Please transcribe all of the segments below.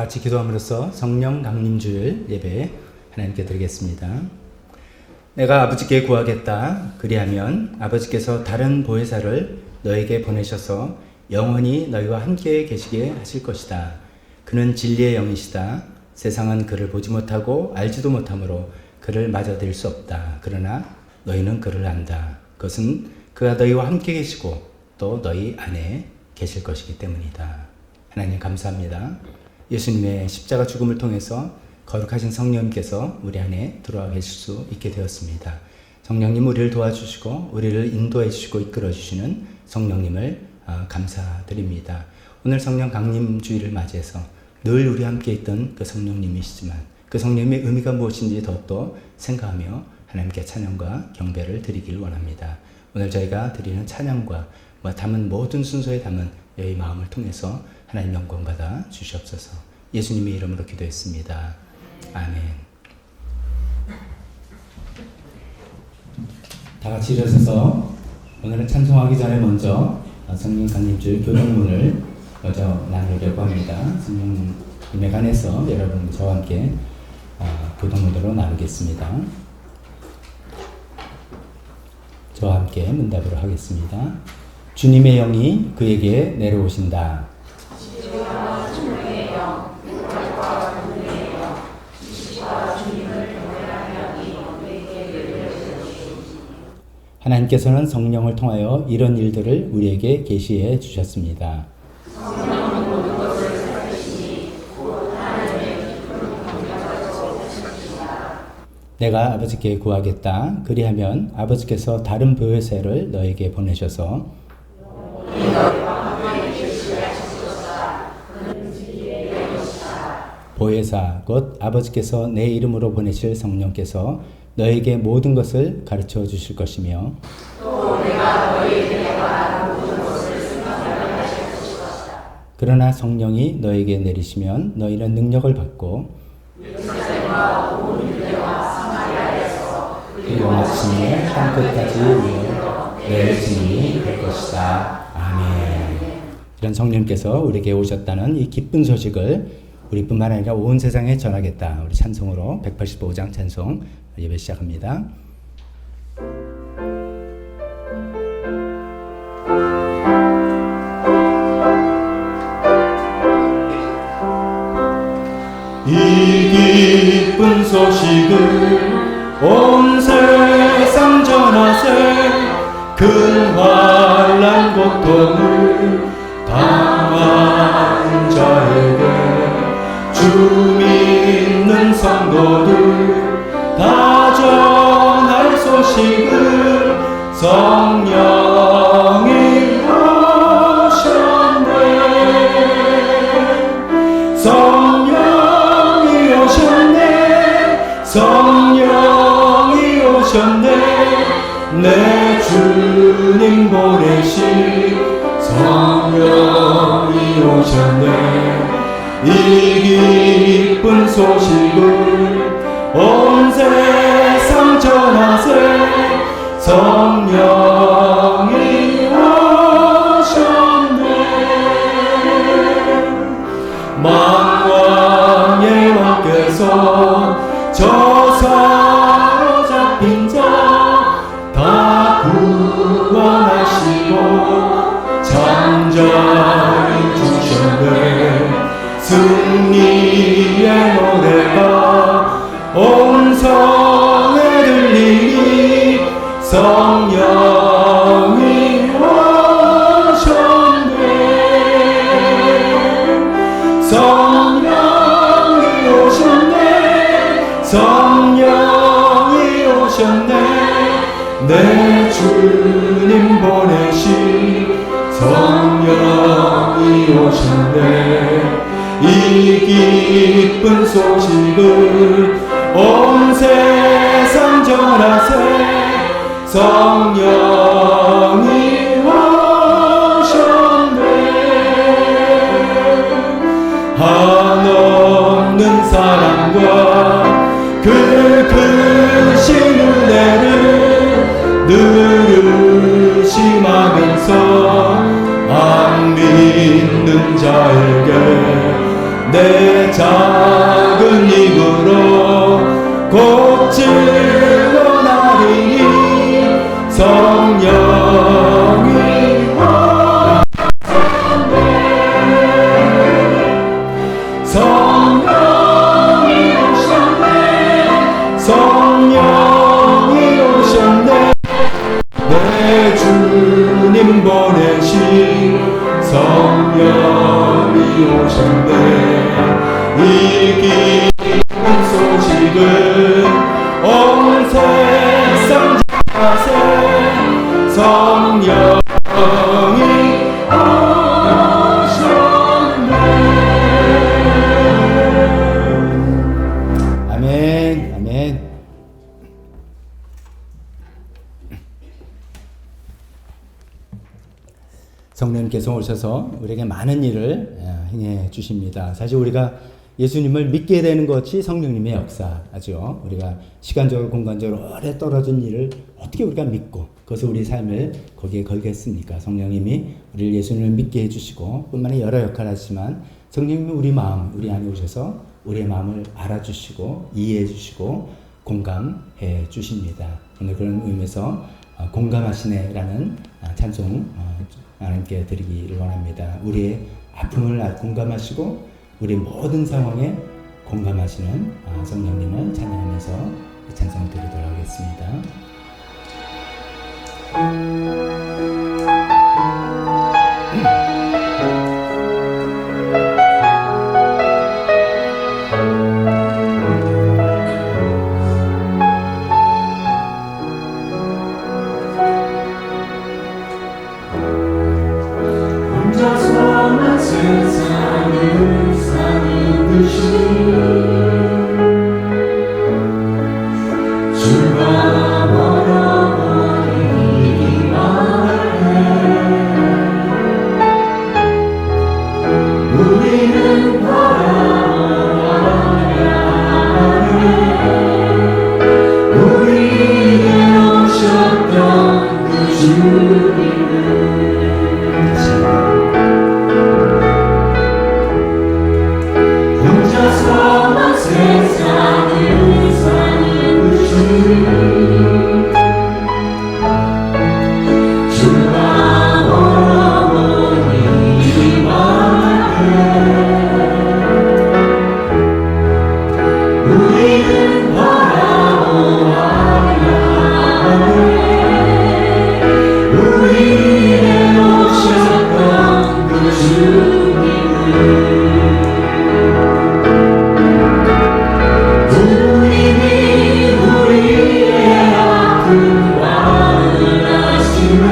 같이 기도함으로써 성령 강림주일 예배 하나님께 드리겠습니다. 내가 아버지께 구하겠다. 그리하면 아버지께서 다른 보혜사를 너에게 보내셔서 영원히 너희와 함께 계시게 하실 것이다. 그는 진리의 영이시다. 세상은 그를 보지 못하고 알지도 못하므로 그를 맞아들일 수 없다. 그러나 너희는 그를 안다. 그것은 그가 너희와 함께 계시고 또 너희 안에 계실 것이기 때문이다. 하나님 감사합니다. 예수님의 십자가 죽음을 통해서 거룩하신 성령님께서 우리 안에 들어와 계실 수 있게 되었습니다. 성령님 우리를 도와주시고 우리를 인도해 주시고 이끌어 주시는 성령님을 감사드립니다. 오늘 성령 강림 주일을 맞이해서 늘 우리 함께 있던 그 성령님이시지만 그 성령님의 의미가 무엇인지 더욱더 생각하며 하나님께 찬양과 경배를 드리길 원합니다. 오늘 저희가 드리는 찬양과 담은 모든 순서에 담은 이 마음을 통해서 하나님 영광 받아 주시옵소서. 예수님의 이름으로 기도했습니다. 아멘. 다 같이 일어서서 오늘은 찬송하기 전에 먼저 성령 강림주일 교통문을 먼저 나누려고 합니다. 성령님에 관해서 여러분 저와 함께 교통문으로 나누겠습니다. 저와 함께 문답으로 하겠습니다. 주님의 영이 그에게 내려오신다. 하나님께서는 성령을 통하여 이런 일들을 우리에게 계시해 주셨습니다. 내가 아버지께 구하겠다. 그리하면 아버지께서 다른 보혜사를 너에게 보내셔서 보혜사 곧 아버지께서 내 이름으로 보내실 성령께서 너에게 모든 것을 가르쳐 주실 것이며 또 내가 너희에게 말한 모든 것을 생각하게 하실 것이다. 그러나 성령이 너에게 내리시면 너희는 능력을 받고 예루살렘과 온 유대와 사마리아에서 그리고 마침내 땅 끝까지 이어 내 증인이 될 것이다. 아멘. 이런 성령께서 우리에게 오셨다는 이 기쁜 소식을 우리뿐만 아니라 온 세상에 전하겠다. 우리 찬송으로 185장 찬송 예배 시작합니다. 이 기쁜 소식을 온 세상 전하세. 큰 환난 고통을 당한 자에게 주 믿는 성도들 다 전할 소식을 성령이 오셨네. 성령이 오셨네. 성령이 오셨네. 내 주님 보내신 성령이 오셨네. 이 기쁜 소식을 온 세상 전하세. 성령이 오셨네. 만왕의 왕께서 저 사로잡힌 자 다 구원하시고 잠자리 주셨네. 승리의 노래가 온 성에 들리니 성령이 오셨네. 성령이 오셨네. 성령이 오셨네. 내 주님 보내신 성령이 오셨네. 이 기쁜 소식을 온 세상 전하세. 성령이 오셨네. 한없는 사랑과 그 크신 은혜를 늘 의심하면서 안 믿는 자에게 내 내 작은 입으로 고치고 나리니 성령이 오셨네 성령이 오셨네 성령이 오셨네 내 주님 보내신 성령이 오셨네 이 기쁜 소식을 온 세상 전하세 성령이 오셨네 아멘, 아멘. 성령님께서 오셔서 우리에게 많은 일을 행해 주십니다. 사실 우리가 예수님을 믿게 되는 것이 성령님의 역사죠. 우리가 시간적으로 공간적으로 오래 떨어진 일을 어떻게 우리가 믿고 그것을 우리 삶을 거기에 걸겠습니까? 성령님이 우리를 예수님을 믿게 해주시고 뿐만 아니라 여러 역할을 하시지만 성령님이 우리 마음, 우리 안에 오셔서 우리의 마음을 알아주시고 이해해 주시고 공감해 주십니다. 오늘 그런 의미에서 공감하시네라는 찬송 하나님께 드리기를 원합니다. 우리의 아픔을 공감하시고 우리의 모든 상황에 공감하시는 성령님을 찬양하면서 찬송을 드리도록 하겠습니다. 혼자서만 세상을 사는 듯이 주가 멀어버리기만 해 우리는 바라보아야 하네 우리에게 오셨던 그 주님을 혼자서만 세상을 사는 듯이 주가 멀어버리기만 해 우리는 바라보아야 하네 우리에게 오셨던 그 주님을 주님이 우리의 아픈 마음을 아시네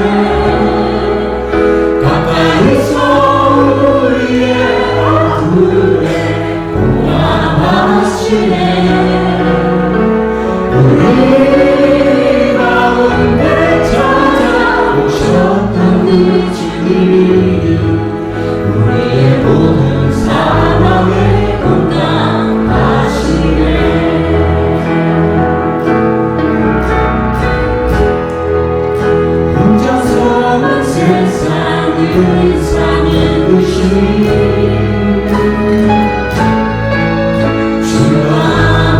가까이서 우리의 아픔에 공감하시네 우리 가운데 찾아오셨던 그 주님이 우리의 모든 상황에 공감하시네 혼자서만 세상을 사는 듯이 주가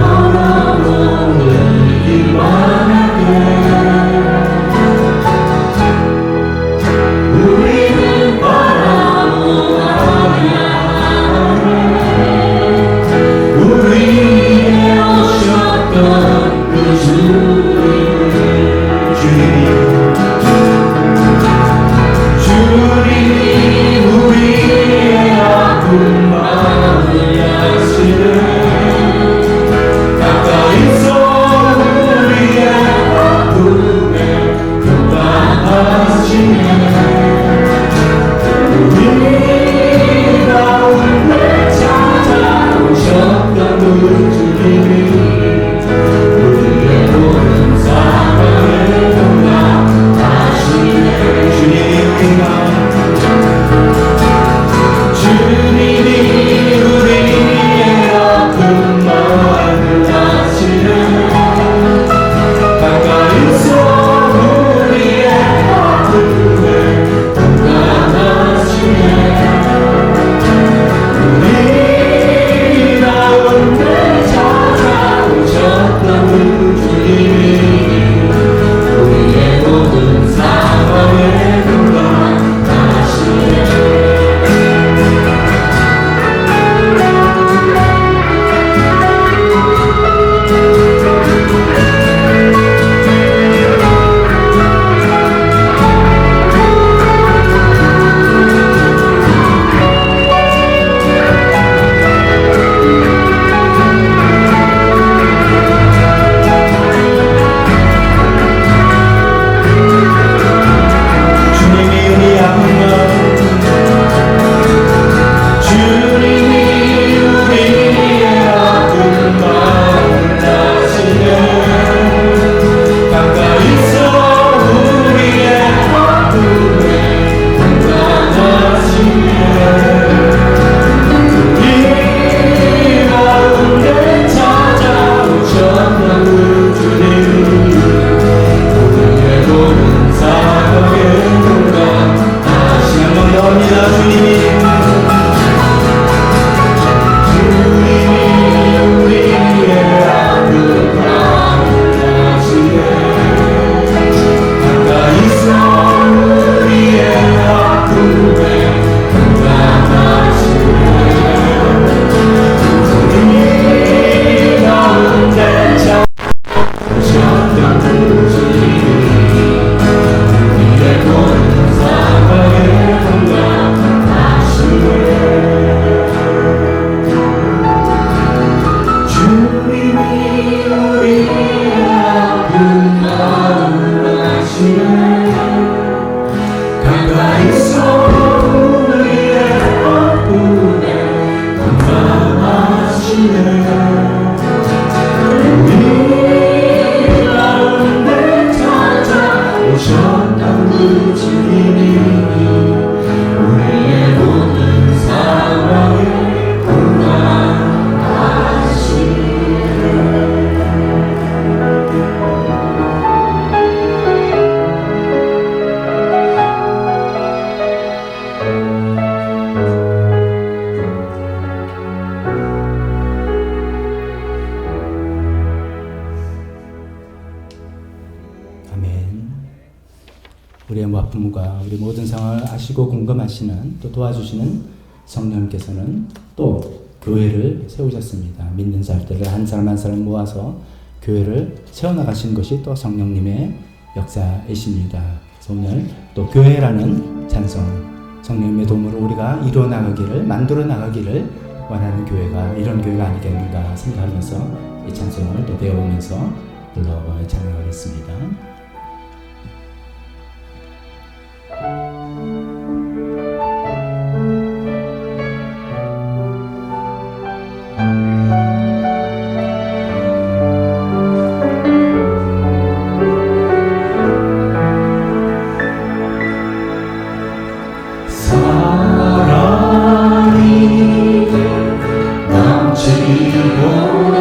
우리 가운데 찾아오셨던 그 주님이 우리의 모든 상황에 아멘. 우리의 아픔과 우리 모든 상황을 아시고 공감하시는 또 도와주시는 성령님께서는 또 교회를 세우셨습니다. 믿는 자들을 한 사람 한 사람 모아서 교회를 세워나가신 것이 또 성령님의 역사이십니다. 그래서 오늘 또 교회라는 찬송, 성령님의 도움으로 우리가 이루어 나가기를, 만들어 나가기를 원하는 교회가 이런 교회가 아니겠는가 생각하면서 이 찬송을 또 배워오면서 불러 찬양하겠습니다. 사랑이 넘치고나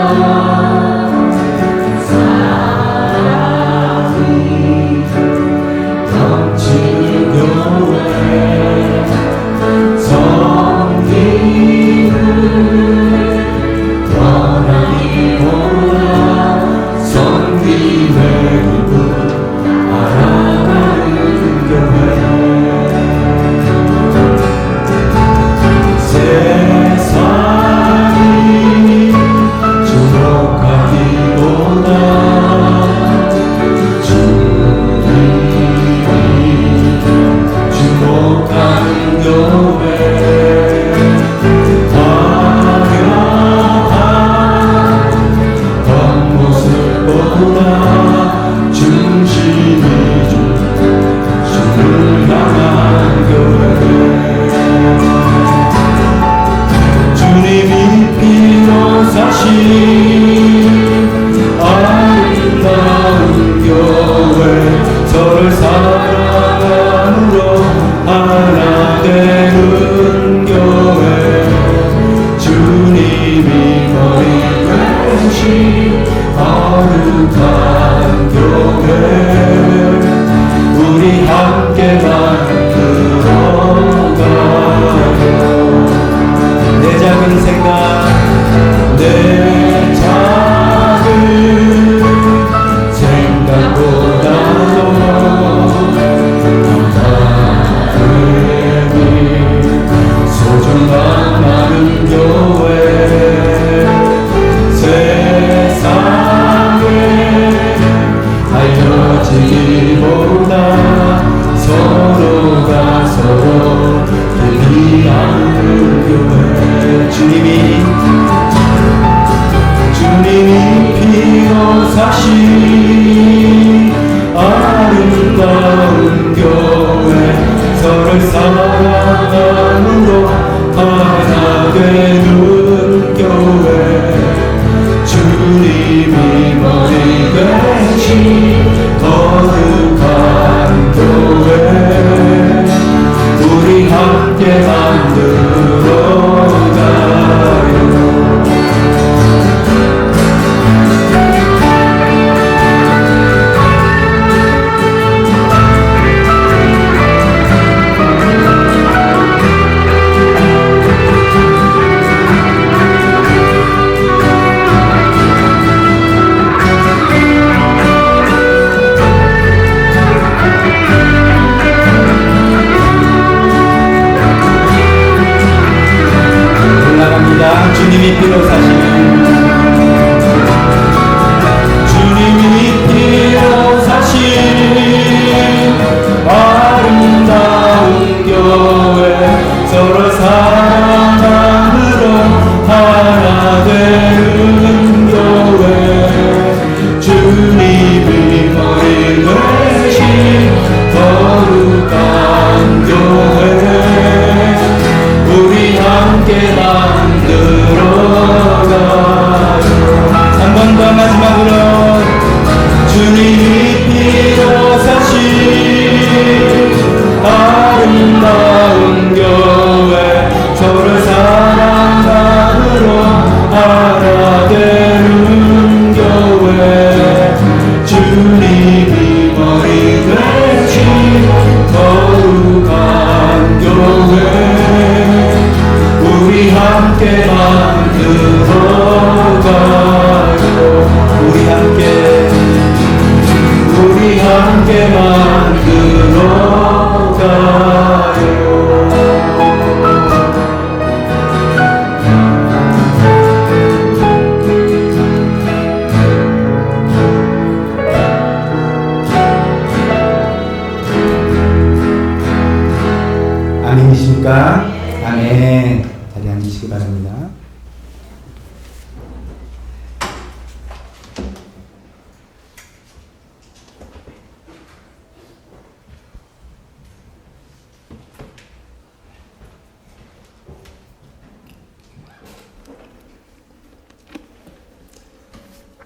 사랑이 넘치는 교회 섬기는 원하기보다 섬김의 기쁨 알아가는 교회 세상이 주목하기보다 주님이 주목하는 교회 화려한 겉모습보다 중심이 주를 향한 교회 주님이 피로 사신 아름다운 교회 서로를 사랑함으로 하나 되는 교회 주님이 머리 되신 거룩한 교회 우리 함께 만들어가요 내 작은 생각 내 작은 생각보다도 하나님이 소중한 많은 교회 세상에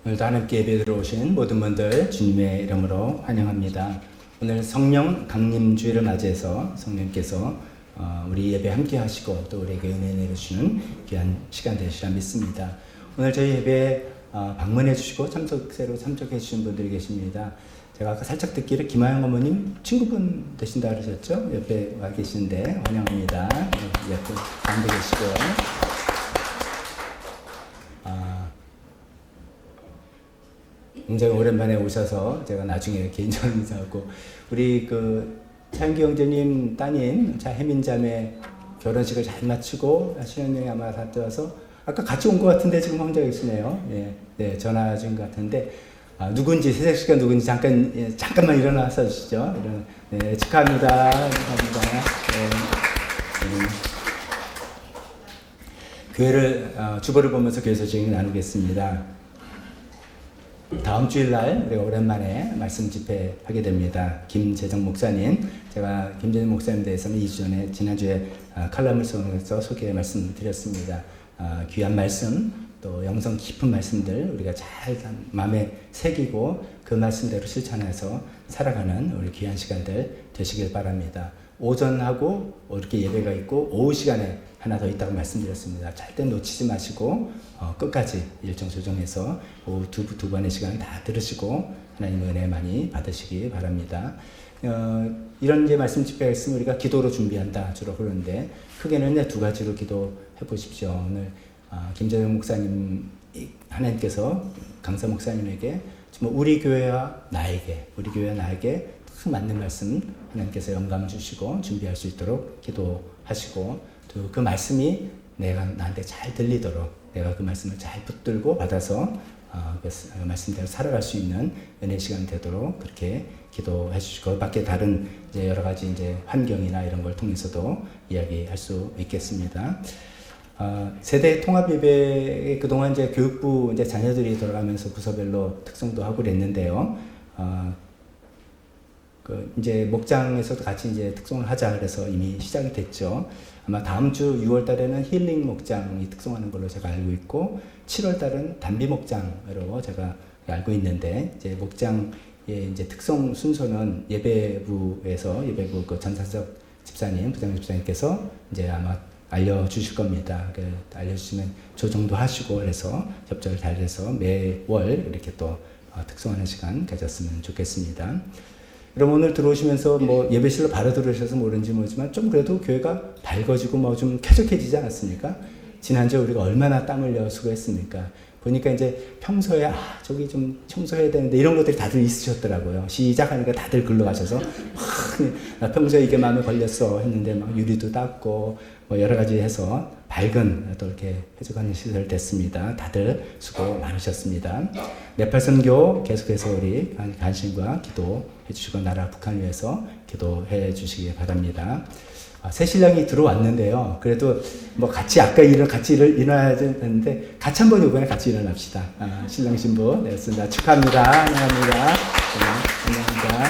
오늘도 하나님께 예배 들어오신 모든 분들 주님의 이름으로 환영합니다. 오늘 성령 강림주일을 맞이해서 성령께서 우리 예배 함께 하시고 또 우리에게 은혜 내려주시는 귀한 시간 되시라 믿습니다. 오늘 저희 예배에 방문해 주시고 새로 참석해 주신 분들이 계십니다. 제가 아까 살짝 듣기를 김하영 어머님 친구분 되신다 그러셨죠? 옆에 와 계시는데 환영합니다. 옆에 가운데 계시고요. 굉장히 오랜만에 오셔서 제가 나중에 개인적으로 인사하고 우리 차영기 형제님 따님 혜민 자매 결혼식을 잘 마치고 신혼여행 아마 갔다 와서 아까 같이 온 것 같은데 지금 혼자 계시네요. 네, 전화 준 것 같은데 누군지 세색 씨가 누군지 잠깐만 일어나서 주시죠. 네, 축하합니다. 축하합니다. 교회를 주보를 보면서 교회 소식을 나누겠습니다. 다음 주일날 우리가 오랜만에 말씀 집회하게 됩니다. 김재정 목사님, 제가 김재정 목사님 대해서는 2주 전에 지난주에 칼럼을 써서 소개 말씀드렸습니다. 귀한 말씀, 또 영성 깊은 말씀들 우리가 잘 마음에 새기고 그 말씀대로 실천해서 살아가는 우리 귀한 시간들 되시길 바랍니다. 오전하고 이렇게 예배가 있고 오후 시간에 하나 더 있다고 말씀드렸습니다. 절대 놓치지 마시고 끝까지 일정 조정해서 오후 두 번의 시간 다 들으시고 하나님의 은혜 많이 받으시기 바랍니다. 이런 이제 말씀 집회가 있으면 우리가 기도로 준비한다 주로 그러는데 크게는 두 가지로 기도해 보십시오. 오늘 김재정 목사님 하나님께서 강사 목사님에게 정말 우리 교회와 나에게 딱 맞는 말씀 하나님께서 영감 주시고 준비할 수 있도록 기도하시고 또 그 말씀이 나한테 잘 들리도록 내가 그 말씀을 잘 붙들고 받아서 그 말씀대로 살아갈 수 있는 은혜 시간 되도록 그렇게 기도해 주시고 밖에 다른 이제 여러 가지 이제 환경이나 이런 걸 통해서도 이야기할 수 있겠습니다. 세대 통합 예배에 그동안 이제 교육부 이제 자녀들이 돌아가면서 부서별로 특성도 하고 그랬는데요. 이제 목장에서도 같이 이제 특송을 하자 그래서 이미 시작이 됐죠. 아마 다음 주 6월 달에는 힐링 목장이 특송하는 걸로 제가 알고 있고 7월 달은 단비 목장으로 제가 알고 있는데 이제 목장의 이제 특송 순서는 예배부에서 예배부 전사석 집사님, 부장님 집사님께서 이제 아마 알려주실 겁니다. 알려주시면 조정도 하시고 그래서 접촉을 잘 해서 매월 이렇게 또 특송하는 시간 가졌으면 좋겠습니다. 그럼 오늘 들어오시면서 예배실로 바로 들어오셔서 모르는지 모르지만 좀 그래도 교회가 밝아지고 좀 쾌적해지지 않았습니까? 지난주에 우리가 얼마나 땀 흘려 수고했습니까? 보니까 이제 평소에 저기 좀 청소해야 되는데 이런 것들이 다들 있으셨더라고요. 시작하니까 다들 글로 가셔서 나 평소에 이게 마음에 걸렸어 했는데 막 유리도 닦고 여러 가지 해서 밝은 또 이렇게 해주가는 시설 됐습니다. 다들 수고 많으셨습니다. 네팔 선교 계속해서 우리 관심과 기도해 주시고 나라 북한을 위해서 기도해 주시기 바랍니다. 새 신랑이 들어왔는데요. 그래도 같이 일어나야 되는데 같이 한번 이번에 같이 일어납시다. 신랑 신부 냈습니다. 축하합니다. 환영합니다. 환영합니다.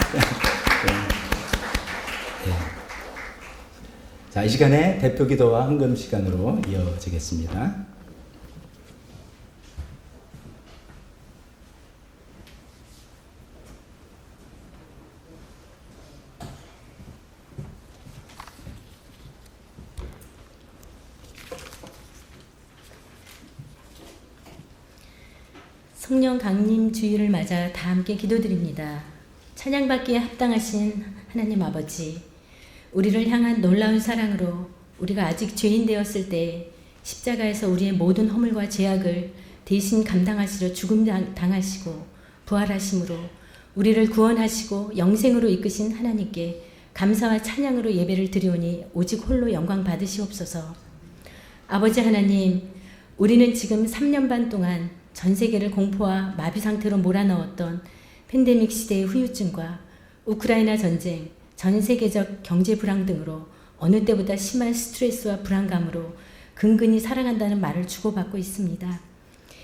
자, 이 시간에 대표 기도와 헌금 시간으로 이어지겠습니다. 성령 강림 주일을 맞아 다 함께 기도드립니다. 찬양받기에 합당하신 하나님 아버지, 우리를 향한 놀라운 사랑으로 우리가 아직 죄인 되었을 때 십자가에서 우리의 모든 허물과 죄악을 대신 감당하시려 죽음 당하시고 부활하심으로 우리를 구원하시고 영생으로 이끄신 하나님께 감사와 찬양으로 예배를 드리오니 오직 홀로 영광 받으시옵소서. 아버지 하나님, 우리는 지금 3년 반 동안 전 세계를 공포와 마비 상태로 몰아넣었던 팬데믹 시대의 후유증과 우크라이나 전쟁, 전 세계적 경제 불황 등으로 어느 때보다 심한 스트레스와 불안감으로 근근히 살아간다는 말을 주고받고 있습니다.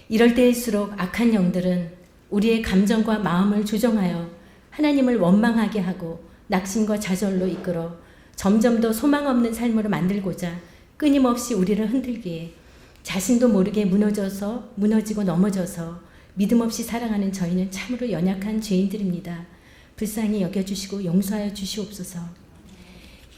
이럴 때일수록 악한 영들은 우리의 감정과 마음을 조정하여 하나님을 원망하게 하고 낙심과 좌절로 이끌어 점점 더 소망 없는 삶으로 만들고자 끊임없이 우리를 흔들기에 자신도 모르게 무너지고 넘어져서 믿음 없이 살아가는 저희는 참으로 연약한 죄인들입니다. 불쌍히 여겨주시고 용서하여 주시옵소서.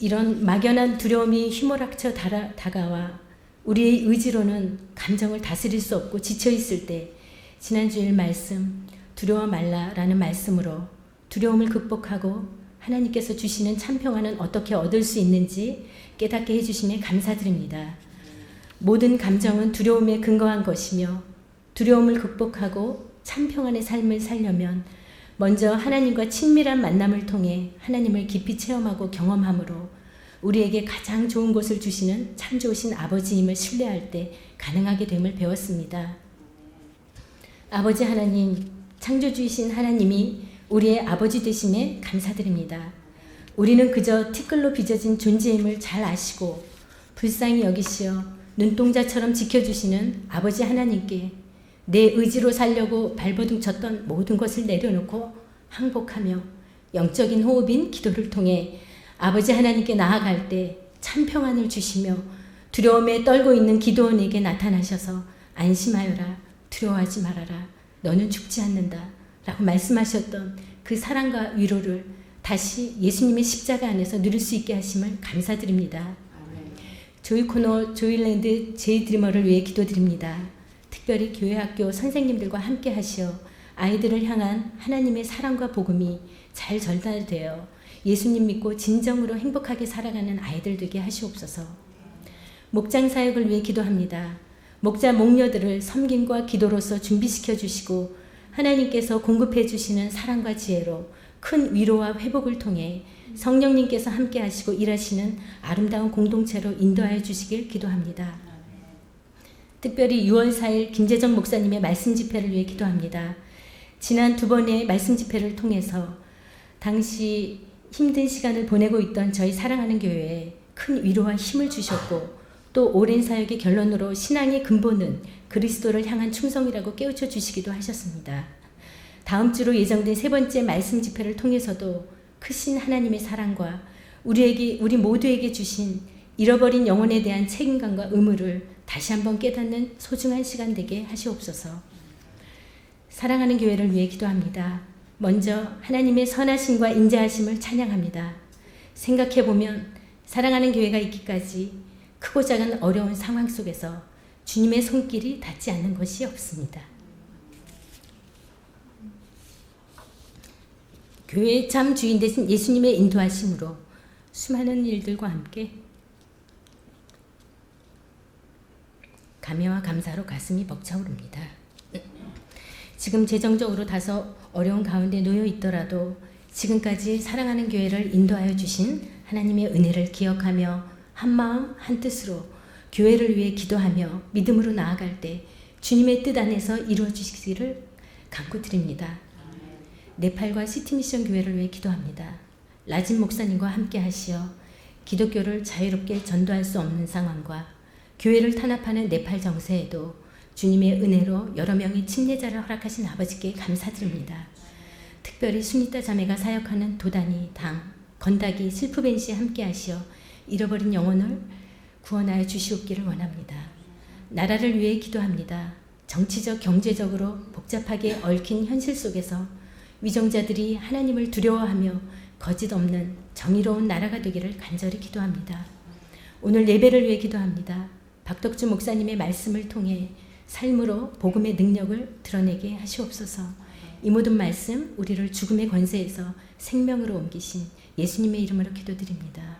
이런 막연한 두려움이 휘몰아쳐 다가와 우리의 의지로는 감정을 다스릴 수 없고 지쳐있을 때 지난주일 말씀 두려워 말라라는 말씀으로 두려움을 극복하고 하나님께서 주시는 참평안은 어떻게 얻을 수 있는지 깨닫게 해주심에 감사드립니다. 모든 감정은 두려움에 근거한 것이며 두려움을 극복하고 참평안의 삶을 살려면 먼저 하나님과 친밀한 만남을 통해 하나님을 깊이 체험하고 경험함으로 우리에게 가장 좋은 것을 주시는 참 좋으신 아버지임을 신뢰할 때 가능하게 됨을 배웠습니다. 아버지 하나님, 창조주이신 하나님이 우리의 아버지 되심에 감사드립니다. 우리는 그저 티끌로 빚어진 존재임을 잘 아시고 불쌍히 여기시어 눈동자처럼 지켜주시는 아버지 하나님께 내 의지로 살려고 발버둥 쳤던 모든 것을 내려놓고 항복하며 영적인 호흡인 기도를 통해 아버지 하나님께 나아갈 때 참 평안을 주시며 두려움에 떨고 있는 기도원에게 나타나셔서 안심하여라, 두려워하지 말아라, 너는 죽지 않는다 라고 말씀하셨던 그 사랑과 위로를 다시 예수님의 십자가 안에서 누릴 수 있게 하심을 감사드립니다. 조이 코너 조일랜드 제이드리머를 위해 기도드립니다. 특별히 교회 학교 선생님들과 함께 하시어 아이들을 향한 하나님의 사랑과 복음이 잘 전달되어 예수님 믿고 진정으로 행복하게 살아가는 아이들 되게 하시옵소서. 목장 사역을 위해 기도합니다. 목자 목녀들을 섬김과 기도로서 준비시켜 주시고 하나님께서 공급해 주시는 사랑과 지혜로 큰 위로와 회복을 통해 성령님께서 함께 하시고 일하시는 아름다운 공동체로 인도하여 주시길 기도합니다. 특별히 6월 4일 김재정 목사님의 말씀 집회를 위해 기도합니다. 지난 2번의 말씀 집회를 통해서 당시 힘든 시간을 보내고 있던 저희 사랑하는 교회에 큰 위로와 힘을 주셨고 또 오랜 사역의 결론으로 신앙의 근본은 그리스도를 향한 충성이라고 깨우쳐 주시기도 하셨습니다. 다음 주로 예정된 3번째 말씀 집회를 통해서도 크신 하나님의 사랑과 우리 모두에게 주신 잃어버린 영혼에 대한 책임감과 의무를 다시 한번 깨닫는 소중한 시간 되게 하시옵소서. 사랑하는 교회를 위해 기도합니다. 먼저 하나님의 선하심과 인자하심을 찬양합니다. 생각해보면 사랑하는 교회가 있기까지 크고 작은 어려운 상황 속에서 주님의 손길이 닿지 않는 것이 없습니다. 교회의 참 주인 되신 예수님의 인도하심으로 수많은 일들과 함께 감회와 감사로 가슴이 벅차오릅니다. 지금 재정적으로 다소 어려운 가운데 놓여 있더라도 지금까지 사랑하는 교회를 인도하여 주신 하나님의 은혜를 기억하며 한마음 한뜻으로 교회를 위해 기도하며 믿음으로 나아갈 때 주님의 뜻 안에서 이루어 주시기를 간구드립니다. 네팔과 시티미션 교회를 위해 기도합니다. 라진 목사님과 함께 하시어 기독교를 자유롭게 전도할 수 없는 상황과 교회를 탄압하는 네팔 정세에도 주님의 은혜로 여러 명의 침례자를 허락하신 아버지께 감사드립니다. 특별히 순이따 자매가 사역하는 도다니, 당, 건다기, 실프벤시에 함께 하시어 잃어버린 영혼을 구원하여 주시옵기를 원합니다. 나라를 위해 기도합니다. 정치적, 경제적으로 복잡하게 얽힌 현실 속에서 위정자들이 하나님을 두려워하며 거짓 없는 정의로운 나라가 되기를 간절히 기도합니다. 오늘 예배를 위해 기도합니다. 박덕주 목사님의 말씀을 통해 삶으로 복음의 능력을 드러내게 하시옵소서. 이 모든 말씀 우리를 죽음의 권세에서 생명으로 옮기신 예수님의 이름으로 기도드립니다.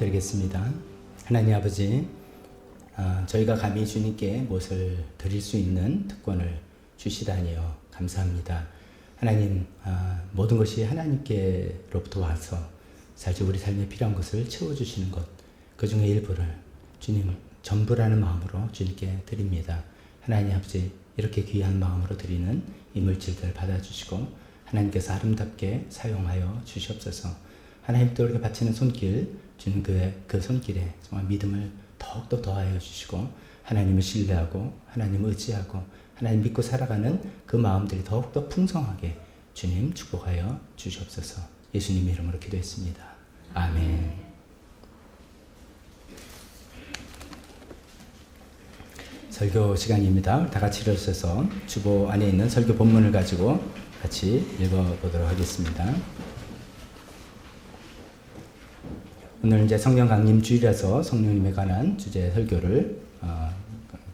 기도드리겠습니다. 하나님 아버지, 저희가 감히 주님께 무엇을 드릴 수 있는 특권을 주시다니요 감사합니다. 하나님, 모든 것이 하나님께로부터 와서 사실 우리 삶에 필요한 것을 채워주시는 것, 그 중에 일부를 주님 전부라는 마음으로 주님께 드립니다. 하나님 아버지, 이렇게 귀한 마음으로 드리는 이 물질들 받아주시고 하나님께서 아름답게 사용하여 주시옵소서. 하나님 또 우리가 바치는 손길, 주는 그 손길에 정말 믿음을 더욱더 더하여 주시고 하나님을 신뢰하고 하나님을 의지하고 하나님 믿고 살아가는 그 마음들이 더욱더 풍성하게 주님 축복하여 주시옵소서. 예수님의 이름으로 기도했습니다. 아멘. 설교 시간입니다. 다 같이 일어서서 주보 안에 있는 설교 본문을 가지고 같이 읽어보도록 하겠습니다. 오늘 이제 성령 강림 주일이라서 성령님에 관한 주제 설교를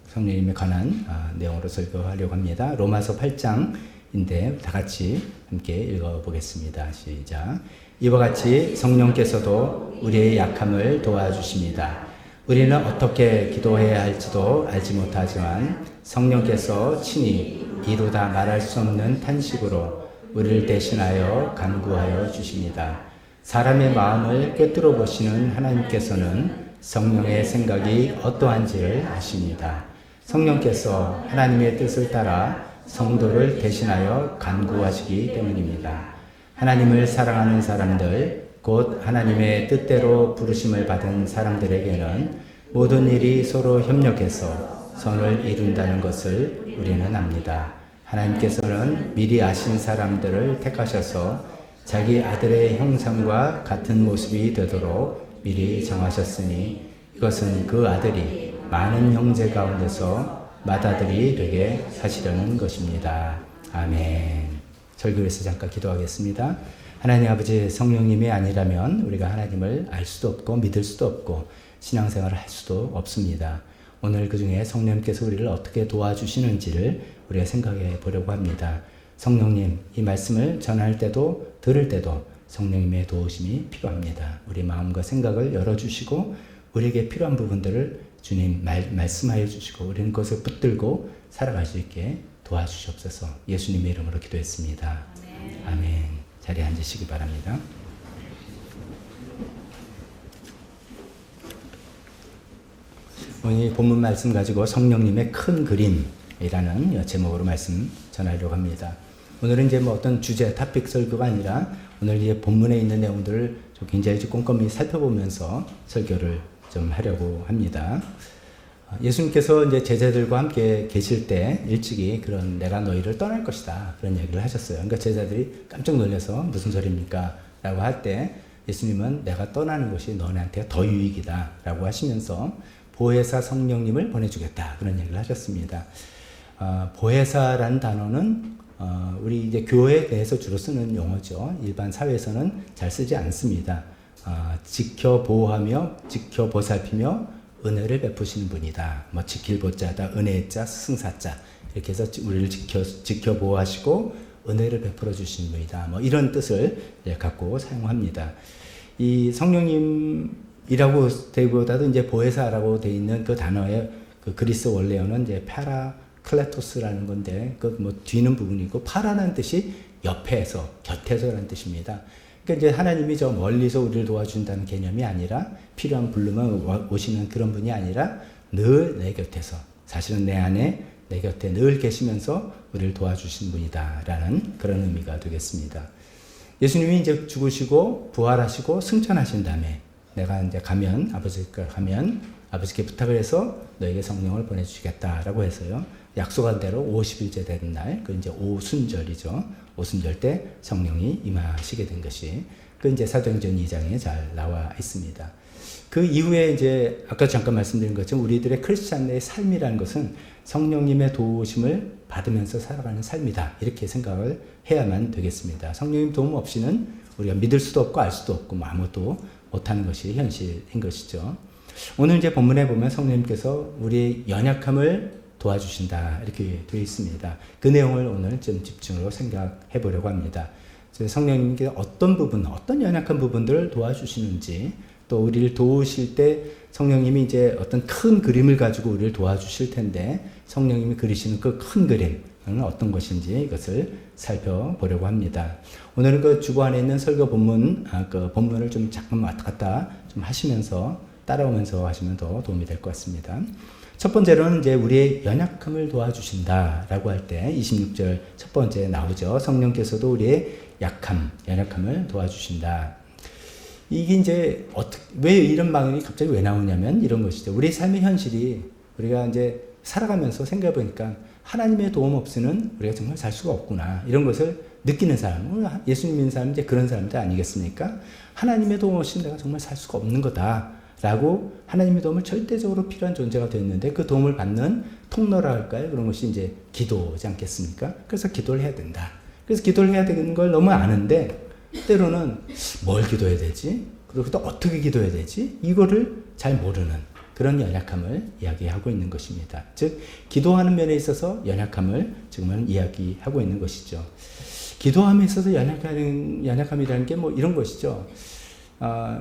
성령님에 관한 내용으로 설교하려고 합니다. 로마서 8장인데 다 같이 함께 읽어보겠습니다. 시작. 이와 같이 성령께서도 우리의 약함을 도와주십니다. 우리는 어떻게 기도해야 할지도 알지 못하지만 성령께서 친히 이루다 말할 수 없는 탄식으로 우리를 대신하여 간구하여 주십니다. 사람의 마음을 꿰뚫어 보시는 하나님께서는 성령의 생각이 어떠한지를 아십니다. 성령께서 하나님의 뜻을 따라 성도를 대신하여 간구하시기 때문입니다. 하나님을 사랑하는 사람들, 곧 하나님의 뜻대로 부르심을 받은 사람들에게는 모든 일이 서로 협력해서 선을 이룬다는 것을 우리는 압니다. 하나님께서는 미리 아신 사람들을 택하셔서 자기 아들의 형상과 같은 모습이 되도록 미리 정하셨으니 이것은 그 아들이 많은 형제 가운데서 맏아들이 되게 하시려는 것입니다. 아멘. 설교에서 잠깐 기도하겠습니다. 하나님 아버지, 성령님이 아니라면 우리가 하나님을 알 수도 없고 믿을 수도 없고 신앙생활을 할 수도 없습니다. 오늘 그 중에 성령님께서 우리를 어떻게 도와주시는지를 우리가 생각해 보려고 합니다. 성령님, 이 말씀을 전할 때도 들을 때도 성령님의 도우심이 필요합니다. 우리 마음과 생각을 열어주시고 우리에게 필요한 부분들을 주님 말씀하여 주시고 우리는 그것을 붙들고 살아갈 수 있게 도와주시옵소서. 예수님의 이름으로 기도했습니다. 아멘. 자리에 앉으시기 바랍니다. 오늘 본문 말씀 가지고 성령님의 큰 그림이라는 제목으로 말씀 전하려고 합니다. 오늘은 이제 어떤 주제, 토픽 설교가 아니라 오늘 이제 본문에 있는 내용들을 좀 굉장히 꼼꼼히 살펴보면서 설교를 좀 하려고 합니다. 예수님께서 이제 제자들과 함께 계실 때 일찍이 그런 내가 너희를 떠날 것이다 그런 얘기를 하셨어요. 그러니까 제자들이 깜짝 놀라서 무슨 소리입니까? 라고 할 때 예수님은 내가 떠나는 것이 너네한테 더 유익이다 라고 하시면서 보혜사 성령님을 보내주겠다 그런 얘기를 하셨습니다. 보혜사라는 단어는 우리 이제 교회에 대해서 주로 쓰는 용어죠. 일반 사회에서는 잘 쓰지 않습니다. 지켜 보호하며 지켜 보살피며 은혜를 베푸시는 분이다. 뭐 지킬 보자다, 은혜자, 스승사자 이렇게 해서 우리를 지켜 보호하시고 은혜를 베풀어 주시는 분이다. 뭐 이런 뜻을 갖고 사용합니다. 이 성령님이라고 되기보다도 이제 보혜사라고 돼 있는 그 단어의 그 그리스 원래어는 이제 파라클레토스라는 건데 그 뭐 뒤는 부분이고 파라는 뜻이 옆에서 곁에서라는 뜻입니다. 그러니까 이제 하나님이 저 멀리서 우리를 도와준다는 개념이 아니라 필요한 부르면 오시는 그런 분이 아니라 늘 내 곁에서 사실은 내 안에 내 곁에 늘 계시면서 우리를 도와주신 분이다라는 그런 의미가 되겠습니다. 예수님이 이제 죽으시고 부활하시고 승천하신 다음에 내가 이제 가면 아버지께 부탁을 해서 너에게 성령을 보내주시겠다라고 해서요. 약속한 대로 50일째 되는 날, 그 이제 오순절이죠. 오순절 때 성령이 임하시게 된 것이 그 이제 사도행전 2장에 잘 나와 있습니다. 그 이후에 이제 아까 잠깐 말씀드린 것처럼 우리들의 크리스찬의 삶이라는 것은 성령님의 도우심을 받으면서 살아가는 삶이다. 이렇게 생각을 해야만 되겠습니다. 성령님 도움 없이는 우리가 믿을 수도 없고 알 수도 없고 아무것도 못하는 것이 현실인 것이죠. 오늘 이제 본문에 보면 성령님께서 우리의 연약함을 도와주신다 이렇게 되어 있습니다. 그 내용을 오늘 좀 집중으로 생각해 보려고 합니다. 성령님께서 어떤 부분, 어떤 연약한 부분들을 도와주시는지 또 우리를 도우실 때 성령님이 이제 어떤 큰 그림을 가지고 우리를 도와주실 텐데 성령님이 그리시는 그 큰 그림은 어떤 것인지 이것을 살펴보려고 합니다. 오늘은 그 주보 안에 있는 설교 본문, 그 본문을 좀 잠깐 왔다 갔다 좀 하시면서 따라오면서 하시면 더 도움이 될 것 같습니다. 첫 번째로는 이제 우리의 연약함을 도와주신다라고 할 때 26절 첫 번째 나오죠. 성령께서도 우리의 연약함을 도와주신다. 이게 이제 왜 이런 방언이 갑자기 왜 나오냐면 이런 것이죠. 우리 삶의 현실이 우리가 이제 살아가면서 생각해 보니까 하나님의 도움 없이는 우리가 정말 살 수가 없구나. 이런 것을 느끼는 사람, 예수님 믿는 사람은 이제 그런 사람들 아니겠습니까? 하나님의 도움 없이 내가 정말 살 수가 없는 거다. 라고 하나님의 도움을 절대적으로 필요한 존재가 되었는데 그 도움을 받는 통로라 할까요? 그런 것이 이제 기도지 않겠습니까? 그래서 기도를 해야 된다. 그래서 기도를 해야 되는 걸 너무 아는데 때로는 뭘 기도해야 되지? 그리고 또 어떻게 기도해야 되지? 이거를 잘 모르는 그런 연약함을 이야기하고 있는 것입니다. 즉 기도하는 면에 있어서 연약함을 지금은 이야기하고 있는 것이죠. 기도함에 있어서 연약함이라는 게 뭐 이런 것이죠.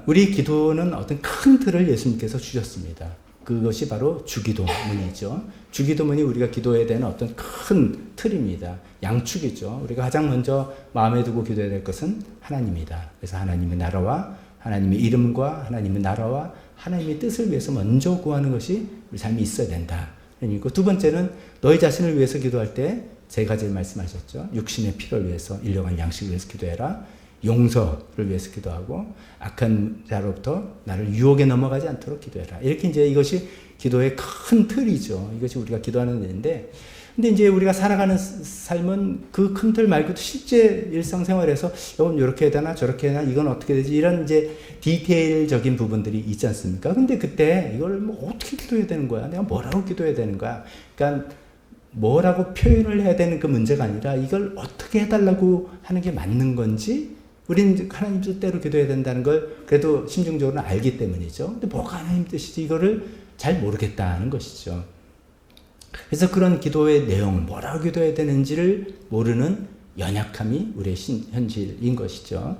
우리 기도는 어떤 큰 틀을 예수님께서 주셨습니다. 그것이 바로 주기도문이죠. 주기도문이 우리가 기도해야 되는 어떤 큰 틀입니다. 양축이죠. 우리가 가장 먼저 마음에 두고 기도해야 될 것은 하나님이다. 그래서 하나님의 나라와 하나님의 이름과 하나님의 나라와 하나님의 뜻을 위해서 먼저 구하는 것이 우리 삶이 있어야 된다. 그리고 두 번째는 너희 자신을 위해서 기도할 때 세 가지를 말씀하셨죠. 육신의 필요를 위해서 일용할 양식을 위해서 기도해라. 용서를 위해서 기도하고 악한 자로부터 나를 유혹에 넘어가지 않도록 기도해라. 이렇게 이제 이것이 기도의 큰 틀이죠. 이것이 우리가 기도하는 일인데, 근데 이제 우리가 살아가는 삶은 그 큰 틀 말고도 실제 일상생활에서 이건 이렇게 해야 되나 저렇게 해야 되나 이건 어떻게 되지 이런 이제 디테일적인 부분들이 있지 않습니까? 근데 그때 이걸 뭐 어떻게 기도해야 되는 거야? 내가 뭐라고 기도해야 되는 거야? 그러니까 뭐라고 표현을 해야 되는 그 문제가 아니라 이걸 어떻게 해달라고 하는 게 맞는 건지 우리는 하나님 뜻대로 기도해야 된다는 걸 그래도 심중적으로는 알기 때문이죠. 근데 뭐가 하나님 뜻이지 이거를 잘 모르겠다는 것이죠. 그래서 그런 기도의 내용을 뭐라고 기도해야 되는지를 모르는 연약함이 우리의 현실인 것이죠.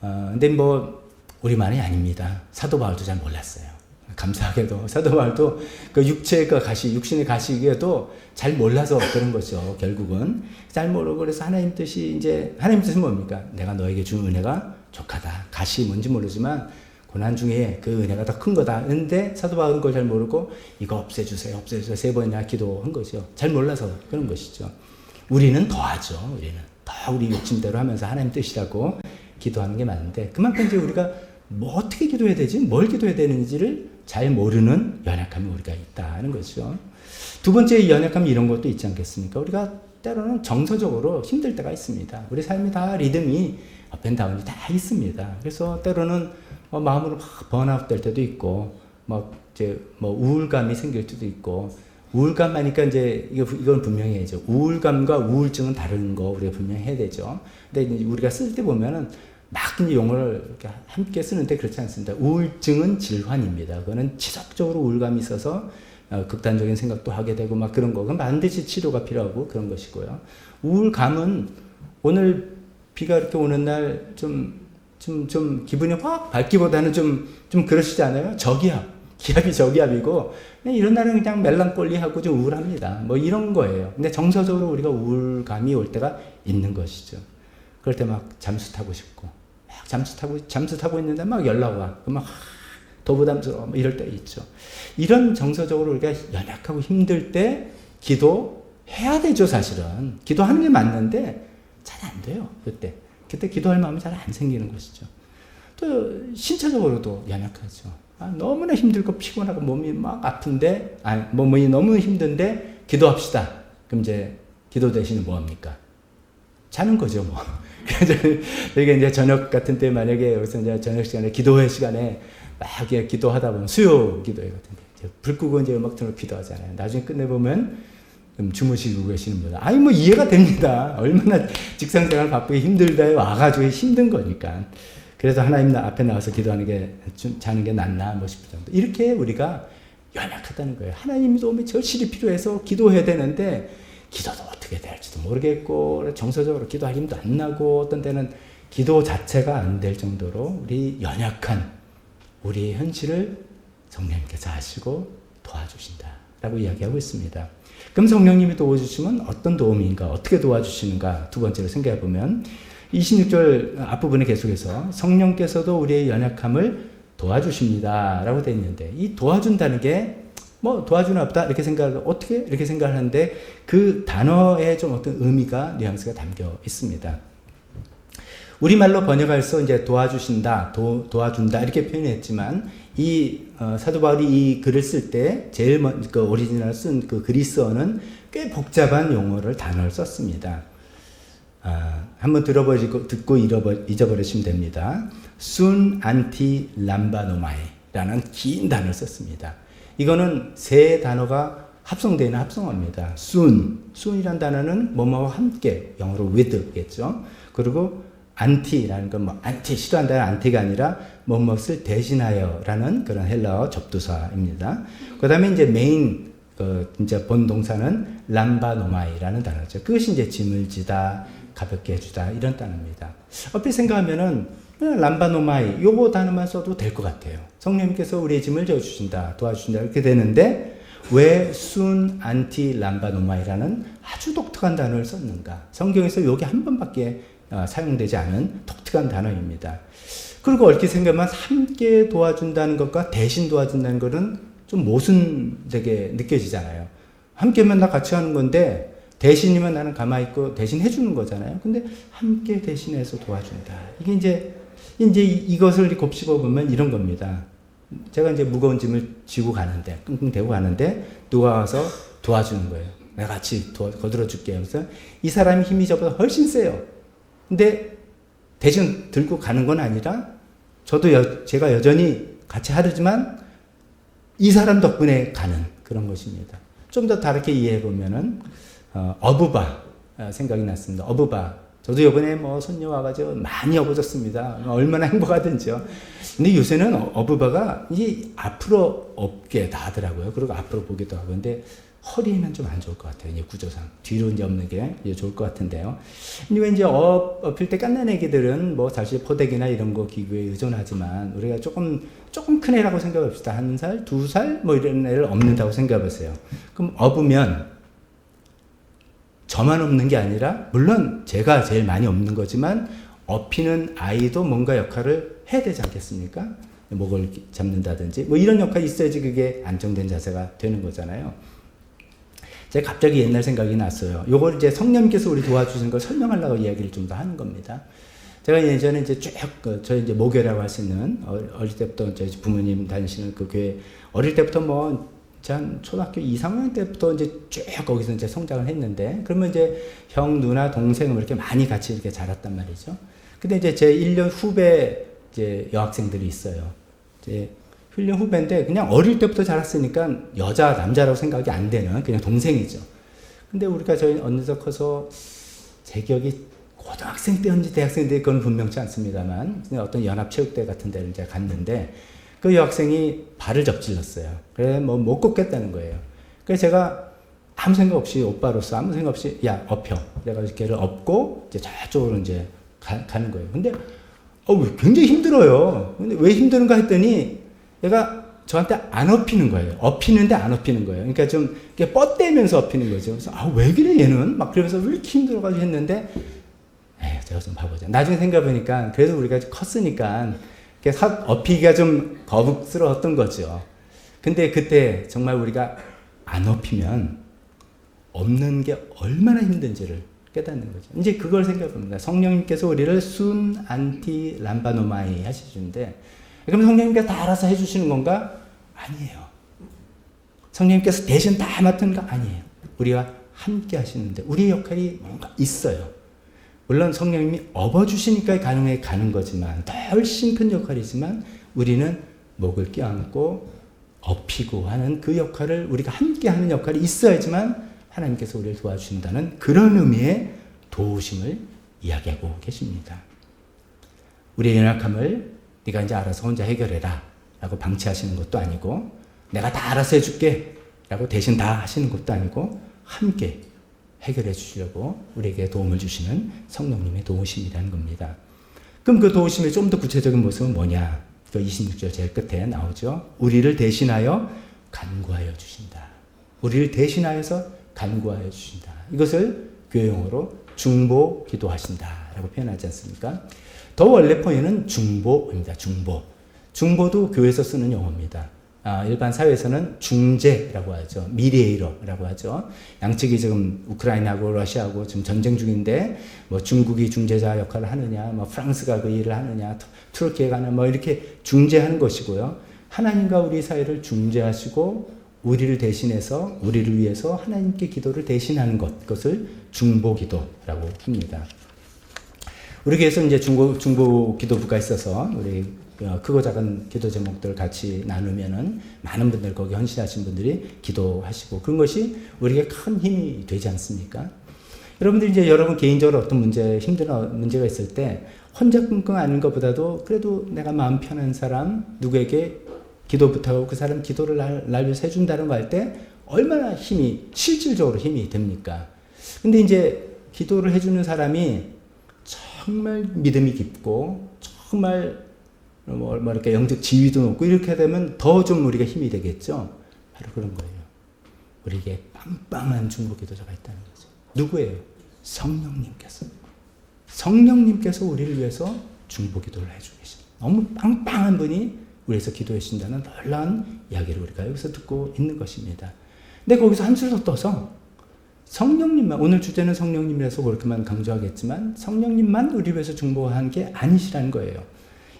근데 뭐 우리만이 아닙니다. 사도 바울도 잘 몰랐어요. 감사하게도 사도 바울도 그 육신의 가시에도 잘 몰라서 그런 거죠. 결국은 잘 모르고 그래서 하나님 뜻이 이제 하나님 뜻은 뭡니까? 내가 너에게 준 은혜가 족하다. 가시 뭔지 모르지만 고난 중에 그 은혜가 더 큰 거다. 근데 사도 바울은 그걸 잘 모르고 이거 없애주세요. 3번이나 기도한 거죠. 잘 몰라서 그런 것이죠. 우리는 더하죠. 우리는 더 우리 욕심대로 하면서 하나님 뜻이라고 기도하는 게 맞는데 그만큼 이제 우리가 뭐 어떻게 기도해야 되지? 뭘 기도해야 되는지를 잘 모르는 연약함이 우리가 있다는 거죠. 두 번째 연약함이 이런 것도 있지 않겠습니까? 우리가 때로는 정서적으로 힘들 때가 있습니다. 우리 삶이 다 리듬이 업앤다운이 다 있습니다. 그래서 때로는 마음으로 막 번아웃 될 때도 있고, 우울감이 생길 때도 있고, 우울감 하니까 이제 이건 분명히 해야죠. 우울감과 우울증은 다른 거 우리가 분명히 해야 되죠. 근데 우리가 쓸 때 보면은 막 이제 용어를 이렇게 함께 쓰는데 그렇지 않습니다. 우울증은 질환입니다. 그거는 지속적으로 우울감이 있어서 극단적인 생각도 하게 되고 막 그런 거. 그럼 반드시 치료가 필요하고 그런 것이고요. 우울감은 오늘 비가 이렇게 오는 날 좀 기분이 확 밝기보다는 좀 그러시지 않아요? 기압이 저기압이고 이런 날은 그냥 멜랑콜리하고 좀 우울합니다. 뭐 이런 거예요. 근데 정서적으로 우리가 우울감이 올 때가 있는 것이죠. 그럴 때 막 잠수 타고 싶고 막 잠수 타고 있는데 막 연락 와. 막 더 부담스러워. 이럴 때 있죠. 이런 정서적으로 우리가 연약하고 힘들 때 기도해야 되죠, 사실은. 기도하는 게 맞는데 잘 안 돼요. 그때 기도할 마음이 잘 안 생기는 것이죠. 또 신체적으로도 연약하죠. 너무나 힘들고 피곤하고 몸이 막 아픈데 몸이 너무 힘든데 기도합시다. 그럼 이제 기도 대신에 뭐 합니까? 자는 거죠, 뭐. 그러니까 이제 저녁 같은 때 만약에 여기서 이제 저녁 시간에 기도회 시간에 막 기도하다 보면 수요 기도회 같은데 불 끄고 이제 음악 틀어 기도하잖아요. 나중에 끝내 보면 주무시고 계시는 분들, 뭐 이해가 됩니다. 얼마나 직장생활 바쁘게 힘들다 와가지고 힘든 거니까. 그래서 하나님 앞에 나와서 자는 게 낫나 뭐 싶을 정도. 이렇게 우리가 연약하다는 거예요. 하나님의 도움이 절실히 필요해서 기도해야 되는데 기도도 어떻게 될지도 모르겠고 정서적으로 기도할 힘도 안 나고 어떤 때는 기도 자체가 안 될 정도로 우리 연약한 우리의 현실을 성령님께서 아시고 도와주신다 라고 이야기하고 있습니다. 그럼 성령님이 도와주시면 어떤 도움인가, 어떻게 도와주시는가, 두 번째로 생각해 보면 26절 앞부분에 계속해서 성령께서도 우리의 연약함을 도와주십니다 라고 되어 있는데, 이 도와준다는 게 뭐 도와주나 없다 이렇게 생각을 어떻게 이렇게 생각하는데, 그 단어에 좀 어떤 의미가, 뉘앙스가 담겨 있습니다. 우리말로 번역해서 이제 도와주신다, 도와준다 이렇게 표현했지만, 이 사도 바울이 이 글을 쓸 때 제일 먼저 그 오리지널 쓴 그 그리스어는 꽤 복잡한 용어를, 단어를 썼습니다. 한번 듣고 잊어버리시면 됩니다. 순 안티 람바노마이라는 긴 단어를 썼습니다. 이거는 세 단어가 합성되어 있는 합성어입니다. 순이란 단어는 뭐뭐와 함께, 영어로 with겠죠. 그리고 안티라는 건 뭐 안티, 싫어한다는 안티가 아니라 뭐뭇을 대신하여라는 그런 헬라어 접두사입니다. 그 다음에 이제 메인 이제 본 동사는 람바노마이라는 단어죠. 그것이 이제 짐을 지다, 가볍게 해주다 이런 단어입니다. 얼핏 생각하면은 람바노마이 요거 단어만 써도 될 것 같아요. 성령님께서 우리의 짐을 져주신다, 도와주신다 이렇게 되는데, 왜 순 안티 람바노마이라는 아주 독특한 단어를 썼는가? 성경에서 요게 한 번밖에 사용되지 않은 독특한 단어입니다. 그리고 얼핏 생각하면 함께 도와준다는 것과 대신 도와준다는 것은 좀 모순되게 느껴지잖아요. 함께면 나 같이 하는 건데, 대신이면 나는 가만히 있고 대신 해주는 거잖아요. 근데 함께 대신해서 도와준다. 이게 이제 이것을 곱씹어 보면 이런 겁니다. 제가 이제 무거운 짐을 지고 가는데, 끙끙 대고 가는데, 누가 와서 도와주는 거예요. 내가 같이 거들어 줄게. 그래서 이 사람이 힘이 저보다 훨씬 세요. 근데 대신 들고 가는 건 아니라, 제가 여전히 같이 하르지만 이 사람 덕분에 가는 그런 것입니다. 좀 더 다르게 이해해 보면은, 어부바 생각이 났습니다. 어부바. 저도 이번에 뭐 손녀 와가지고 많이 업어줬습니다. 얼마나 행복하든지요. 근데 요새는 어부바가 이제 앞으로 업게 다 하더라고요. 그리고 앞으로 보기도 하고. 근데 허리에는 좀 안 좋을 것 같아요. 이제 구조상. 뒤로 이제 업는 게 이제 좋을 것 같은데요. 근데 이제 업힐 때 갓난 애기들은 뭐 사실 포대기나 이런 거 기구에 의존하지만, 우리가 조금 큰 애라고 생각합시다. 1살, 2살 뭐 이런 애를 업는다고 생각해보세요. 그럼 업으면 저만 없는 게 아니라, 물론 제가 제일 많이 없는 거지만 업히는 아이도 뭔가 역할을 해야 되지 않겠습니까? 목을 잡는다든지 뭐 이런 역할이 있어야지 그게 안정된 자세가 되는 거잖아요. 제가 갑자기 옛날 생각이 났어요. 요걸 이제 성령님께서 우리 도와주신 걸 설명하려고 이야기를 좀 더 하는 겁니다. 제가 예전에 이제 쭉 저희 이제 모교라고 할 수 있는, 어릴 때부터 저희 부모님 다니시는 그 교회, 어릴 때부터 뭐 한 초등학교 2, 3학년 때부터 이제 쭉 거기서 이제 성장을 했는데, 그러면 이제 형, 누나, 동생 이렇게 많이 같이 이렇게 자랐단 말이죠. 근데 이제 제 1년 후배 이제 여학생들이 있어요. 이제 1년 후배인데 그냥 어릴 때부터 자랐으니까 여자, 남자라고 생각이 안 되는 그냥 동생이죠. 근데 저희 어느덧 커서 제 기억이 고등학생 때였는지 대학생 때 그건 분명치 않습니다만, 어떤 연합체육대 같은 데를 이제 갔는데, 그 여학생이 발을 접질렀어요. 그래, 뭐, 못 걷겠다는 거예요. 그래서 제가 아무 생각 없이, 오빠로서 아무 생각 없이, 야, 업혀. 내가 걔를 업고, 이제 저쪽으로 이제 가는 거예요. 근데, 굉장히 힘들어요. 근데 왜 힘드는가 했더니, 얘가 저한테 안 업히는 거예요. 업히는데 안 업히는 거예요. 그러니까 좀, 이렇게 뻗대면서 업히는 거죠. 그래서, 왜 그래, 얘는? 막 그러면서 왜 이렇게 힘들어가지고 했는데, 제가 좀 바보죠. 나중에 생각해보니까, 그래도 우리가 컸으니까, 업히기가 좀 거북스러웠던 거죠. 근데 그때 정말 우리가 안 업히면 없는 게 얼마나 힘든지를 깨닫는 거죠. 이제 그걸 생각합니다. 성령님께서 우리를 순 안티 람바노마이 하시는데, 그럼 성령님께서 다 알아서 해주시는 건가? 아니에요. 성령님께서 대신 다 맡은 거 아니에요. 우리와 함께 하시는데 우리의 역할이 뭔가 있어요. 물론 성령님이 업어주시니까 가는 거지만, 더 훨씬 큰 역할이지만, 우리는 목을 껴안고 업히고 하는 그 역할을, 우리가 함께 하는 역할이 있어야지만 하나님께서 우리를 도와주신다는 그런 의미의 도우심을 이야기하고 계십니다. 우리의 연약함을 네가 이제 알아서 혼자 해결해라 라고 방치하시는 것도 아니고, 내가 다 알아서 해줄게 라고 대신 다 하시는 것도 아니고, 함께 해결해 주시려고 우리에게 도움을 주시는 성령님의 도우심이라는 겁니다. 그럼 그 도우심의 좀 더 구체적인 모습은 뭐냐? 그 26절 제일 끝에 나오죠. 우리를 대신하여 간구하여 주신다. 우리를 대신하여서 간구하여 주신다. 이것을 교회용어로 중보 기도하신다라고 표현하지 않습니까? 더 원래 표현은 중보입니다. 중보도 교회에서 쓰는 용어입니다. 일반 사회에서는 중재라고 하죠. 미디에이터라고 하죠. 양측이 지금 우크라이나하고 러시아하고 지금 전쟁 중인데 뭐 중국이 중재자 역할을 하느냐, 뭐 프랑스가 그 일을 하느냐, 투르키가 하는 뭐 이렇게 중재하는 것이고요. 하나님과 우리 사이를 중재하시고 우리를 대신해서 우리를 위해서 하나님께 기도를 대신하는 것, 그것을 중보 기도라고 합니다. 우리 교회에서 이제 중보 기도부가 있어서 우리 크고 작은 기도 제목들 같이 나누면은 많은 분들 거기 헌신하신 분들이 기도하시고 그런 것이 우리에게 큰 힘이 되지 않습니까? 여러분들 이제 여러분 개인적으로 어떤 힘든 문제가 있을 때 혼자 끙끙 앓는 것보다도 그래도 내가 마음 편한 사람 누구에게 기도 부탁하고 그 사람 기도를 날 위해서 해준다는 거 할 때 얼마나 실질적으로 힘이 됩니까? 근데 이제 기도를 해주는 사람이 정말 믿음이 깊고 정말 뭐 이렇게 영적 지위도 높고 이렇게 되면 더 좀 우리가 힘이 되겠죠. 바로 그런 거예요. 우리에게 빵빵한 중보 기도자가 있다는 거죠. 누구예요? 성령님께서 우리를 위해서 중보 기도를 해주고 계십니다. 너무 빵빵한 분이 우리에서 기도해 주신다는 놀라운 이야기를 우리가 여기서 듣고 있는 것입니다. 근데 거기서 한 줄 더 떠서 성령님만, 오늘 주제는 성령님이라서 그렇게만 강조하겠지만 성령님만 우리 위해서 중보한 게 아니시라는 거예요.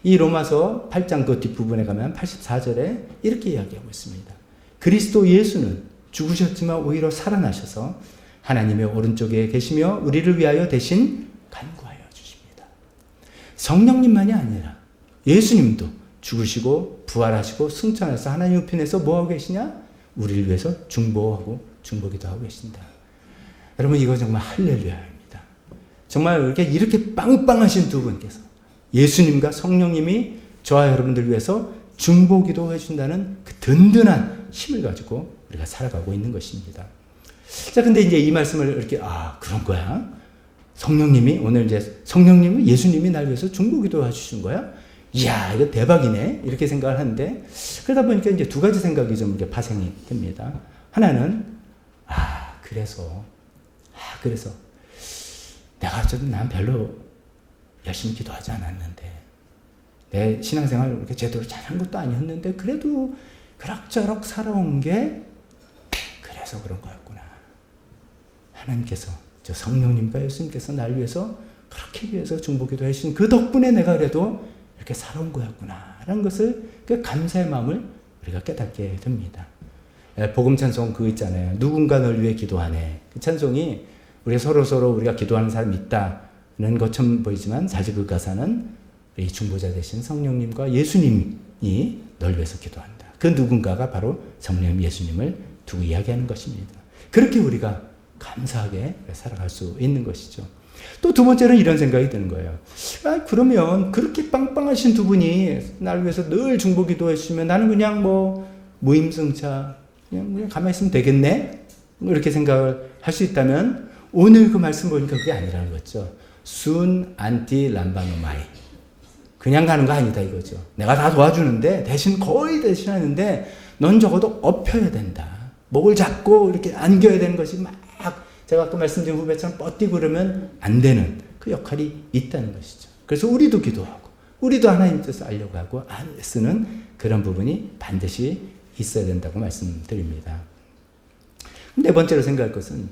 이 로마서 8장 그 뒷부분에 가면 84절에 이렇게 이야기하고 있습니다. 그리스도 예수는 죽으셨지만 오히려 살아나셔서 하나님의 오른쪽에 계시며 우리를 위하여 대신 간구하여 주십니다. 성령님만이 아니라 예수님도 죽으시고 부활하시고 승천해서 하나님 우편에서 뭐하고 계시냐? 우리를 위해서 중보하고 중보기도 하고 계신다. 여러분 이거 정말 할렐루야입니다. 정말 이렇게 빵빵하신 두 분께서 예수님과 성령님이 저와 여러분들 위해서 중보기도 해준다는 그 든든한 힘을 가지고 우리가 살아가고 있는 것입니다. 자, 근데 이제 이 말씀을 이렇게 그런 거야? 성령님이 오늘 이제 성령님이 예수님이 날 위해서 중보기도 해주신 거야? 이야, 이거 대박이네. 이렇게 생각을 하는데 그러다 보니까 이제 두 가지 생각이 좀 이렇게 파생이 됩니다. 하나는 그래서 난 별로 열심히 기도하지 않았는데 내 신앙생활을 그렇게 제대로 잘한 것도 아니었는데 그래도 그럭저럭 살아온 게 그래서 그런 거였구나. 하나님께서 저 성령님과 예수님께서 날 위해서 그렇게 위해서 중보기도 해주신 그 덕분에 내가 그래도 이렇게 살아온 거였구나 라는 것을 그 감사의 마음을 우리가 깨닫게 됩니다. 복음 찬송 그거 있잖아요. 누군가 널 위해 기도하네. 그 찬송이 우리 서로 우리가 기도하는 사람이 있다는 것처럼 보이지만 사실 그 가사는 이 중보자 되신 성령님과 예수님이 널 위해서 기도한다. 그 누군가가 바로 성령 예수님을 두고 이야기하는 것입니다. 그렇게 우리가 감사하게 살아갈 수 있는 것이죠. 또 두 번째는 이런 생각이 드는 거예요. 그러면 그렇게 빵빵하신 두 분이 나를 위해서 늘 중보 기도해 주시면 나는 그냥 무임승차 그냥 가만히 있으면 되겠네? 이렇게 생각을 할 수 있다면 오늘 그 말씀 보니까 그게 아니라는 거죠. 순 안티 람바노마이. 그냥 가는 거 아니다 이거죠. 내가 다 도와주는데 거의 대신하는데 넌 적어도 업혀야 된다. 목을 잡고 이렇게 안겨야 되는 것이 제가 아까 말씀드린 후배처럼 뻗디고 그러면 안 되는 그 역할이 있다는 것이죠. 그래서 우리도 기도하고 우리도 하나님 뜻을 알려고 하고 쓰는 그런 부분이 반드시 있어야 된다고 말씀드립니다. 네 번째로 생각할 것은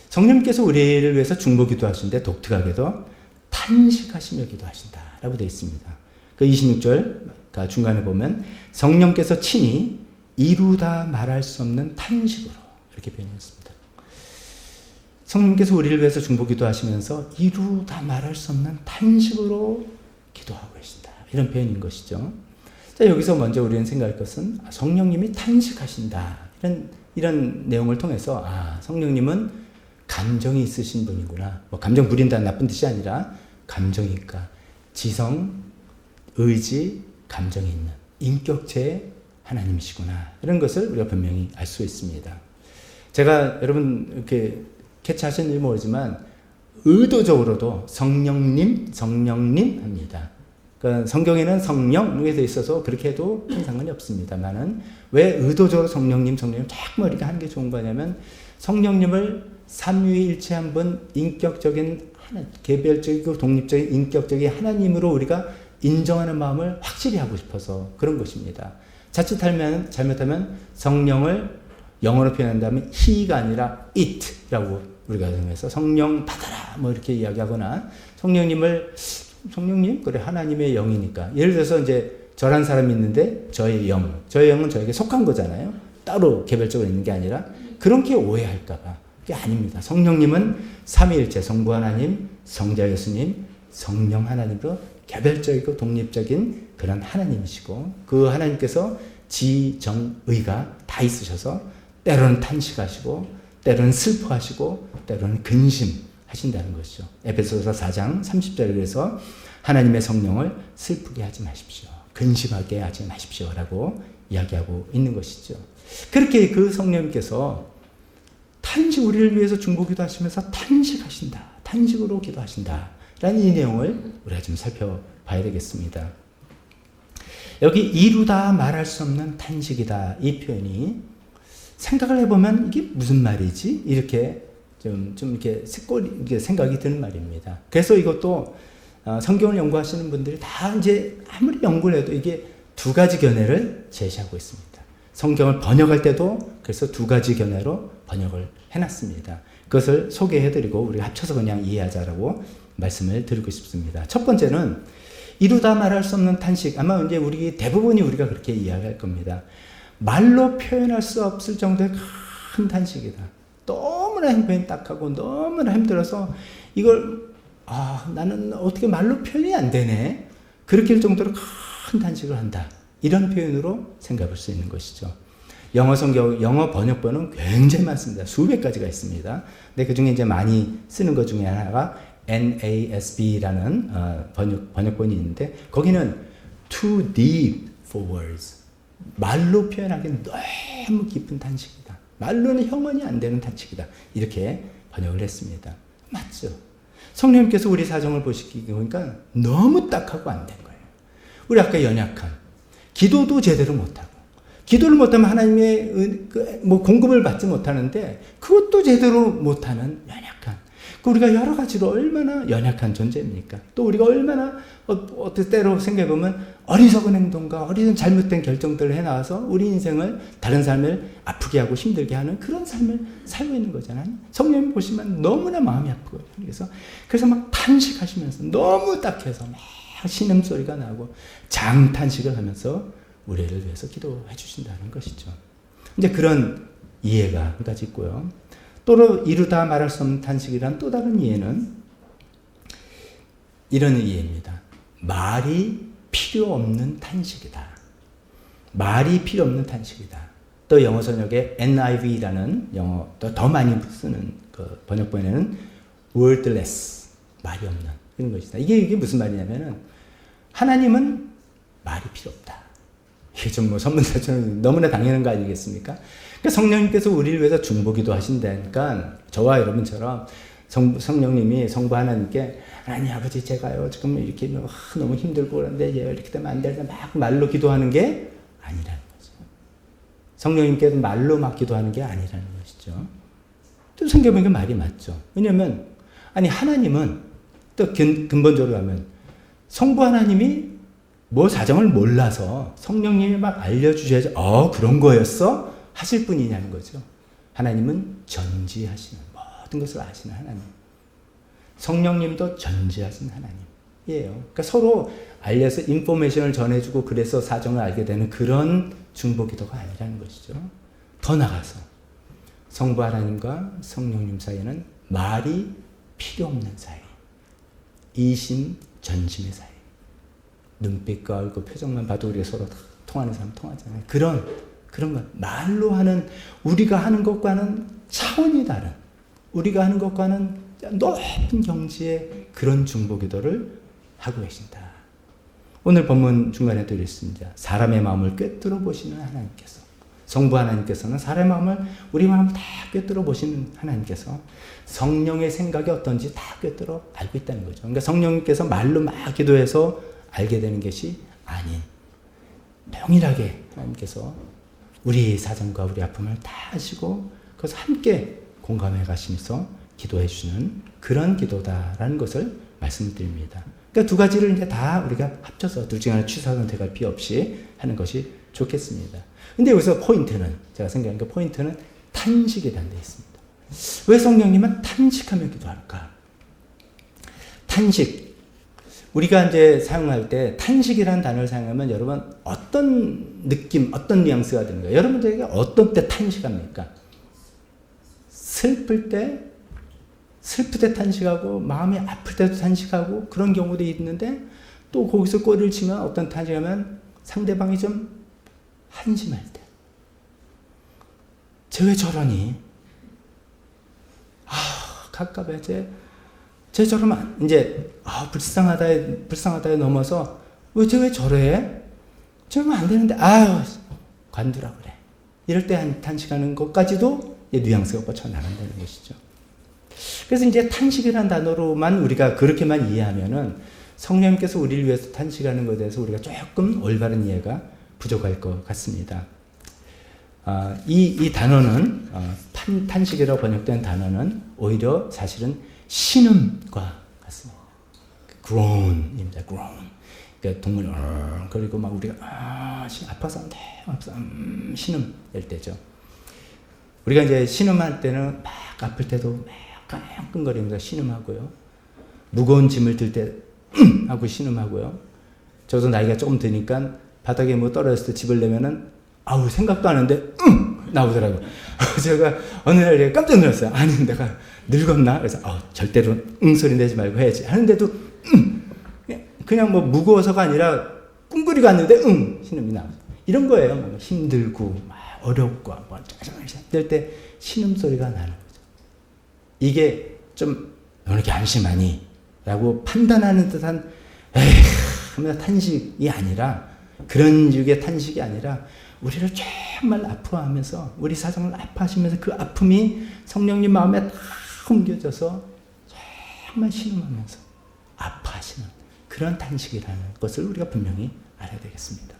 성령님께서 우리를 위해서 중보 기도하시는데 독특하게도 탄식하시며 기도하신다라고 되어 있습니다. 그 26절 중간에 보면 성령께서 친히 이루다 말할 수 없는 탄식으로 이렇게 표현했습니다. 성령께서 우리를 위해서 중보 기도하시면서 이루다 말할 수 없는 탄식으로 기도하고 계신다. 이런 표현인 것이죠. 자, 여기서 먼저 우리는 생각할 것은 성령님이 탄식하신다. 이런 내용을 통해서 성령님은 감정이 있으신 분이구나. 감정 부린다는 나쁜 뜻이 아니라 감정이니까 지성, 의지, 감정이 있는 인격체의 하나님이시구나. 이런 것을 우리가 분명히 알 수 있습니다. 제가 여러분 이렇게 캐치하셨는지 모르지만 의도적으로도 성령님 합니다. 그러니까 성경에는 성령에 돼 있어서 그렇게 해도 큰 상관이 없습니다만은 왜 의도적으로 성령님 자꾸 우리가 하는 게 좋은 거냐면 성령님을 삼위일체한 분 인격적인 개별적이고 독립적인 인격적인 하나님으로 우리가 인정하는 마음을 확실히 하고 싶어서 그런 것입니다. 잘못하면 성령을 영어로 표현한다면 he가 아니라 it라고 우리가 정해서 성령 받아라 뭐 이렇게 이야기하거나 성령님 그래 하나님의 영이니까 예를 들어서 이제 저란 사람이 있는데 저의 영은 저에게 속한 거잖아요. 따로 개별적으로 있는 게 아니라 그렇게 오해할까봐 그게 아닙니다. 성령님은 삼위일체 성부 하나님, 성자 예수님, 성령 하나님으로 개별적이고 독립적인 그런 하나님이시고 그 하나님께서 지정의가 다 있으셔서 때로는 탄식하시고 때로는 슬퍼하시고 때로는 근심하신다는 것이죠. 에베소서 4장 30절에 그래서 하나님의 성령을 슬프게 하지 마십시오. 근심하게 하지 마십시오. 라고 이야기하고 있는 것이죠. 그렇게 그 성령님께서 우리를 위해서 중보기도 하시면서 탄식하신다. 탄식으로 기도하신다. 라는 이 내용을 우리가 좀 살펴봐야 되겠습니다. 여기 이루다 말할 수 없는 탄식이다. 이 표현이 생각을 해보면 이게 무슨 말이지? 이렇게 좀 이렇게 이렇게 생각이 드는 말입니다. 그래서 이것도 성경을 연구하시는 분들이 다 이제 아무리 연구를 해도 이게 두 가지 견해를 제시하고 있습니다. 성경을 번역할 때도 그래서 두 가지 견해로 번역을 해놨습니다. 그것을 소개해드리고 우리가 합쳐서 그냥 이해하자라고 말씀을 드리고 싶습니다. 첫 번째는 이루다 말할 수 없는 탄식. 아마 이제 대부분이 우리가 그렇게 이야기할 겁니다. 말로 표현할 수 없을 정도의 큰 탄식이다. 너무나 형편이 딱하고 너무나 힘들어서 이걸 나는 어떻게 말로 표현이 안 되네. 그렇게 할 정도로 큰 탄식을 한다. 이런 표현으로 생각할 수 있는 것이죠. 영어 번역본은 굉장히 많습니다. 수백 가지가 있습니다. 근데 그 중에 이제 많이 쓰는 것 중에 하나가 NASB라는 번역본이 있는데 거기는 too deep for words. 말로 표현하기는 너무 깊은 탄식이다. 말로는 형언이 안 되는 탄식이다. 이렇게 번역을 했습니다. 맞죠? 성령님께서 우리 사정을 보시니까 너무 딱하고 안 된 거예요. 우리 아까 연약한 기도도 제대로 못하고 기도를 못하면 하나님의 공급을 받지 못하는데 그것도 제대로 못하는 연약한 우리가 여러 가지로 얼마나 연약한 존재입니까? 또 우리가 얼마나 때로 생각해보면 어리석은 행동과 어리석은 잘못된 결정들을 해나와서 우리 인생을 다른 삶을 아프게 하고 힘들게 하는 그런 삶을 살고 있는 거잖아요. 성령님 보시면 너무나 마음이 아프거든요. 그래서 막 탄식하시면서 너무 딱해서 막 신음소리가 나고 장탄식을 하면서 우리를 위해서 기도해 주신다는 것이죠. 이제 그런 이해가 한 가지 있고요. 또 이루다 말할 수 없는 탄식이란 또 다른 이해는 이런 이해입니다. 말이 필요 없는 탄식이다. 말이 필요 없는 탄식이다. 또 영어 번역에 NIV라는 영어 더 많이 쓰는 그 번역본에는 wordless 말이 없는 이런 것이다. 이게 무슨 말이냐면은 하나님은 말이 필요 없다. 이게 좀 선문사처럼 너무나 당연한 거 아니겠습니까? 그러니까 성령님께서 우리를 위해서 중보기도 하신다니까 저와 여러분처럼 성령님이 성부 하나님께 하나님 아버지 제가요 지금 이렇게 너무 힘들고 그런데 이렇게 되면 안 되는데 막 말로 기도하는 게 아니라는 거죠. 성령님께서 말로 막 기도하는 게 아니라는 것이죠. 또 생각해보니까 말이 맞죠. 왜냐하면 하나님은 또 근본적으로 하면 성부 하나님이 뭐 사정을 몰라서 성령님이 막 알려주셔야지 그런 거였어? 하실 분이냐는 거죠. 하나님은 전지하시는 모든 것을 아시는 하나님. 성령님도 전지하신 하나님이에요. 그러니까 서로 알려서 인포메이션을 전해주고 그래서 사정을 알게 되는 그런 중보기도가 아니라는 것이죠. 더 나가서 성부 하나님과 성령님 사이에는 말이 필요 없는 사이. 이심 전심의 사이. 눈빛과 얼굴 표정만 봐도 우리가 서로 통하는 사람 통하잖아요. 그런 것. 말로 하는 우리가 하는 것과는 차원이 다른 우리가 하는 것과는 높은 경지의 그런 중보기도를 하고 계신다. 오늘 본문 중간에도 이랬습니다. 사람의 마음을 꿰뚫어 보시는 하나님께서 성부 하나님께서는 사람의 마음을 우리 마음을 다 꿰뚫어 보시는 하나님께서 성령의 생각이 어떤지 다 꿰뚫어 알고 있다는 거죠. 그러니까 성령님께서 말로 막 기도해서 알게 되는 것이 아닌 동일하게 하나님께서 우리 사정과 우리 아픔을 다 아시고 그것을 함께 공감해 가시면서 기도해 주시는 그런 기도다라는 것을 말씀드립니다. 그러니까 두 가지를 이제 다 우리가 합쳐서 둘 중에 하나 취사 선택할 필요 없이 하는 것이 좋겠습니다. 근데 여기서 포인트는 제가 생각하니까 포인트는 탄식이라는 데 있습니다. 왜 성령님은 탄식하며 기도할까? 탄식. 우리가 이제 사용할 때 탄식이라는 단어를 사용하면 여러분 어떤 느낌, 어떤 뉘앙스가 드는가? 여러분들에게 어떤 때 탄식합니까? 슬플 때 탄식하고 마음이 아플 때도 탄식하고 그런 경우도 있는데 또 거기서 꼬리를 치면 어떤 탄식하면 상대방이 좀 한심할 때. 쟤 왜 저러니? 갑갑해. 쟤 저러면 이제 불쌍하다에 넘어서 쟤 왜 저래? 저러면 안 되는데 관두라 그래. 이럴 때 탄식하는 것까지도 뉘앙스가 뻗쳐나간다는 것이죠. 그래서 이제 탄식이라는 단어로만 우리가 그렇게만 이해하면은 성령님께서 우리를 위해서 탄식하는 것에 대해서 우리가 조금 올바른 이해가 부족할 것 같습니다. 이 단어는 탄식이라고 번역된 단어는 오히려 사실은 신음과 같습니다. groan입니다. groan. 그러니까 동물 그리고 막 우리가 아파서 신음 낼 때죠. 우리가 이제 신음할 때는 막 아플 때도 막 끙끙거리면서 신음하고요. 무거운 짐을 들 때 하고 신음하고요. 저도 나이가 조금 드니까 바닥에 뭐 떨어졌을 때 집을 내면은 생각도 안 하는데 나오더라고요. 제가 어느 날 깜짝 놀랐어요. 아니 내가 늙었나? 그래서 절대로 소리 내지 말고 해야지 하는데도 그냥 뭐 무거워서가 아니라 꿍그리고 왔는데 신음이 나와요. 이런 거예요. 뭐 힘들고 막 어렵고 뭐 이럴 때 신음 소리가 나는 거죠. 이게 좀 이렇게 안심하니? 라고 판단하는 듯한 하면서 탄식이 아니라 그런 유의 탄식이 아니라 우리를 정말 아파하면서 우리 사정을 아파하시면서 그 아픔이 성령님 마음에 다 옮겨져서 정말 신음하면서 아파하시는 그런 탄식이라는 것을 우리가 분명히 알아야 되겠습니다.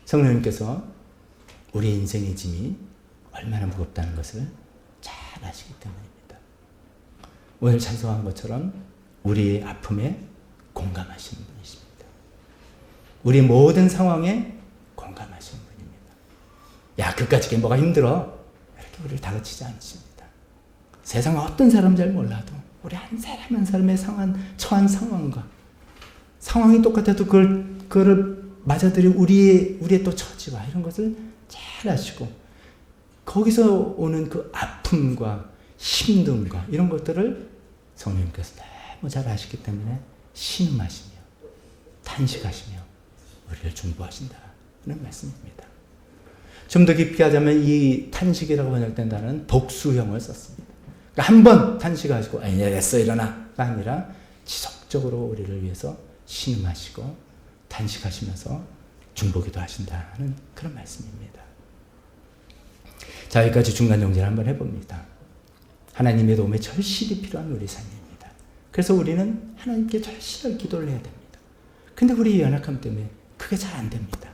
성령님께서 우리 인생의 짐이 얼마나 무겁다는 것을 잘 아시기 때문입니다. 오늘 찬송한 것처럼 우리의 아픔에 공감하시는 분이십니다. 우리 모든 상황에 공감하시는 분입니다. 그까짓 게 뭐가 힘들어? 이렇게 우리를 다그치지 않으십니다. 세상 어떤 사람 잘 몰라도 우리 한 사람 한 사람의 처한 상황과 상황이 똑같아도 그거를 맞아들이고 우리의 또 처지와 이런 것을 잘 아시고 거기서 오는 그 아픔과 힘듦과 이런 것들을 성령님께서 너무 잘 아시기 때문에 신음하시며 탄식하시며 우리를 중보하신다는 말씀입니다. 좀 더 깊이 하자면 이 탄식이라고 번역된 단어는 복수형을 썼습니다. 그러니까 한 번 탄식하시고 됐어 일어나가 아니라 지속적으로 우리를 위해서 신음하시고 탄식하시면서 중보기도 하신다는 그런 말씀입니다. 자, 여기까지 중간 정리를 한번 해봅니다. 하나님의 도움에 절실히 필요한 우리 삶입니다. 그래서 우리는 하나님께 절실하게 기도를 해야 됩니다. 근데 우리 연약함 때문에 그게 잘 안 됩니다.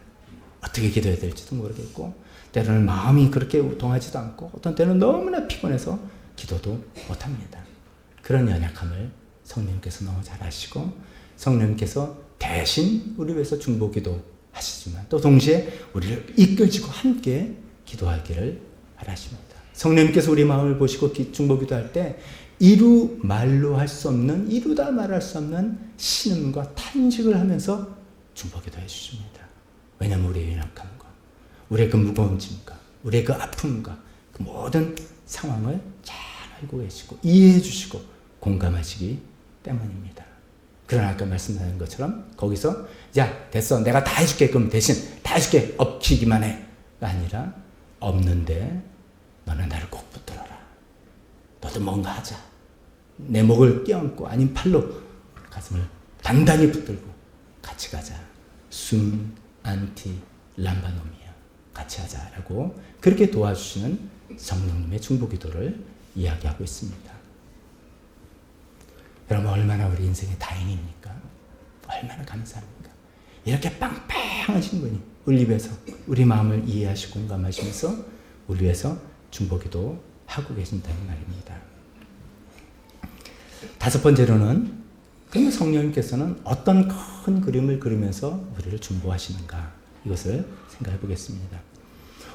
어떻게 기도해야 될지도 모르겠고 때로는 마음이 그렇게 우통하지도 않고 어떤 때는 너무나 피곤해서 기도도 못합니다. 그런 연약함을 성령님께서 너무 잘 아시고 성령님께서 대신 우리 위해서 중보기도 하시지만 또 동시에 우리를 이끌지고 함께 기도하기를 바라십니다. 성령님께서 우리 마음을 보시고 중보기도 할 때 말로 할 수 없는 이루다 말할 수 없는 신음과 탄식을 하면서 중보기도 해주십니다. 왜냐하면 우리의 연약함과 우리의 그 무거운 짐과 우리의 그 아픔과 그 모든 상황을 잘 알고 계시고 이해해 주시고 공감하시기 때문입니다. 그러나 아까 말씀드린 것처럼 거기서 됐어 내가 다 해줄게 그럼 대신 다 해줄게 엎치기만 해가 아니라 없는데 너는 나를 꼭 붙들어라. 너도 뭔가 하자. 내 목을 껴안고 아니면 팔로 가슴을 단단히 붙들고 같이 가자. 순 안티 람바노미아 같이 하자라고 그렇게 도와주시는 성령님의 중보기도를 이야기하고 있습니다. 여러분 얼마나 우리 인생의 다행입니까? 얼마나 감사합니까? 이렇게 빵빵하신 분이 우리 위해서 우리 마음을 이해하시고 공감하시면서 우리 위해서 중보기도 하고 계신다는 말입니다. 다섯 번째로는 그러면 성령님께서는 어떤 큰 그림을 그리면서 우리를 중보하시는가, 이것을 생각해 보겠습니다.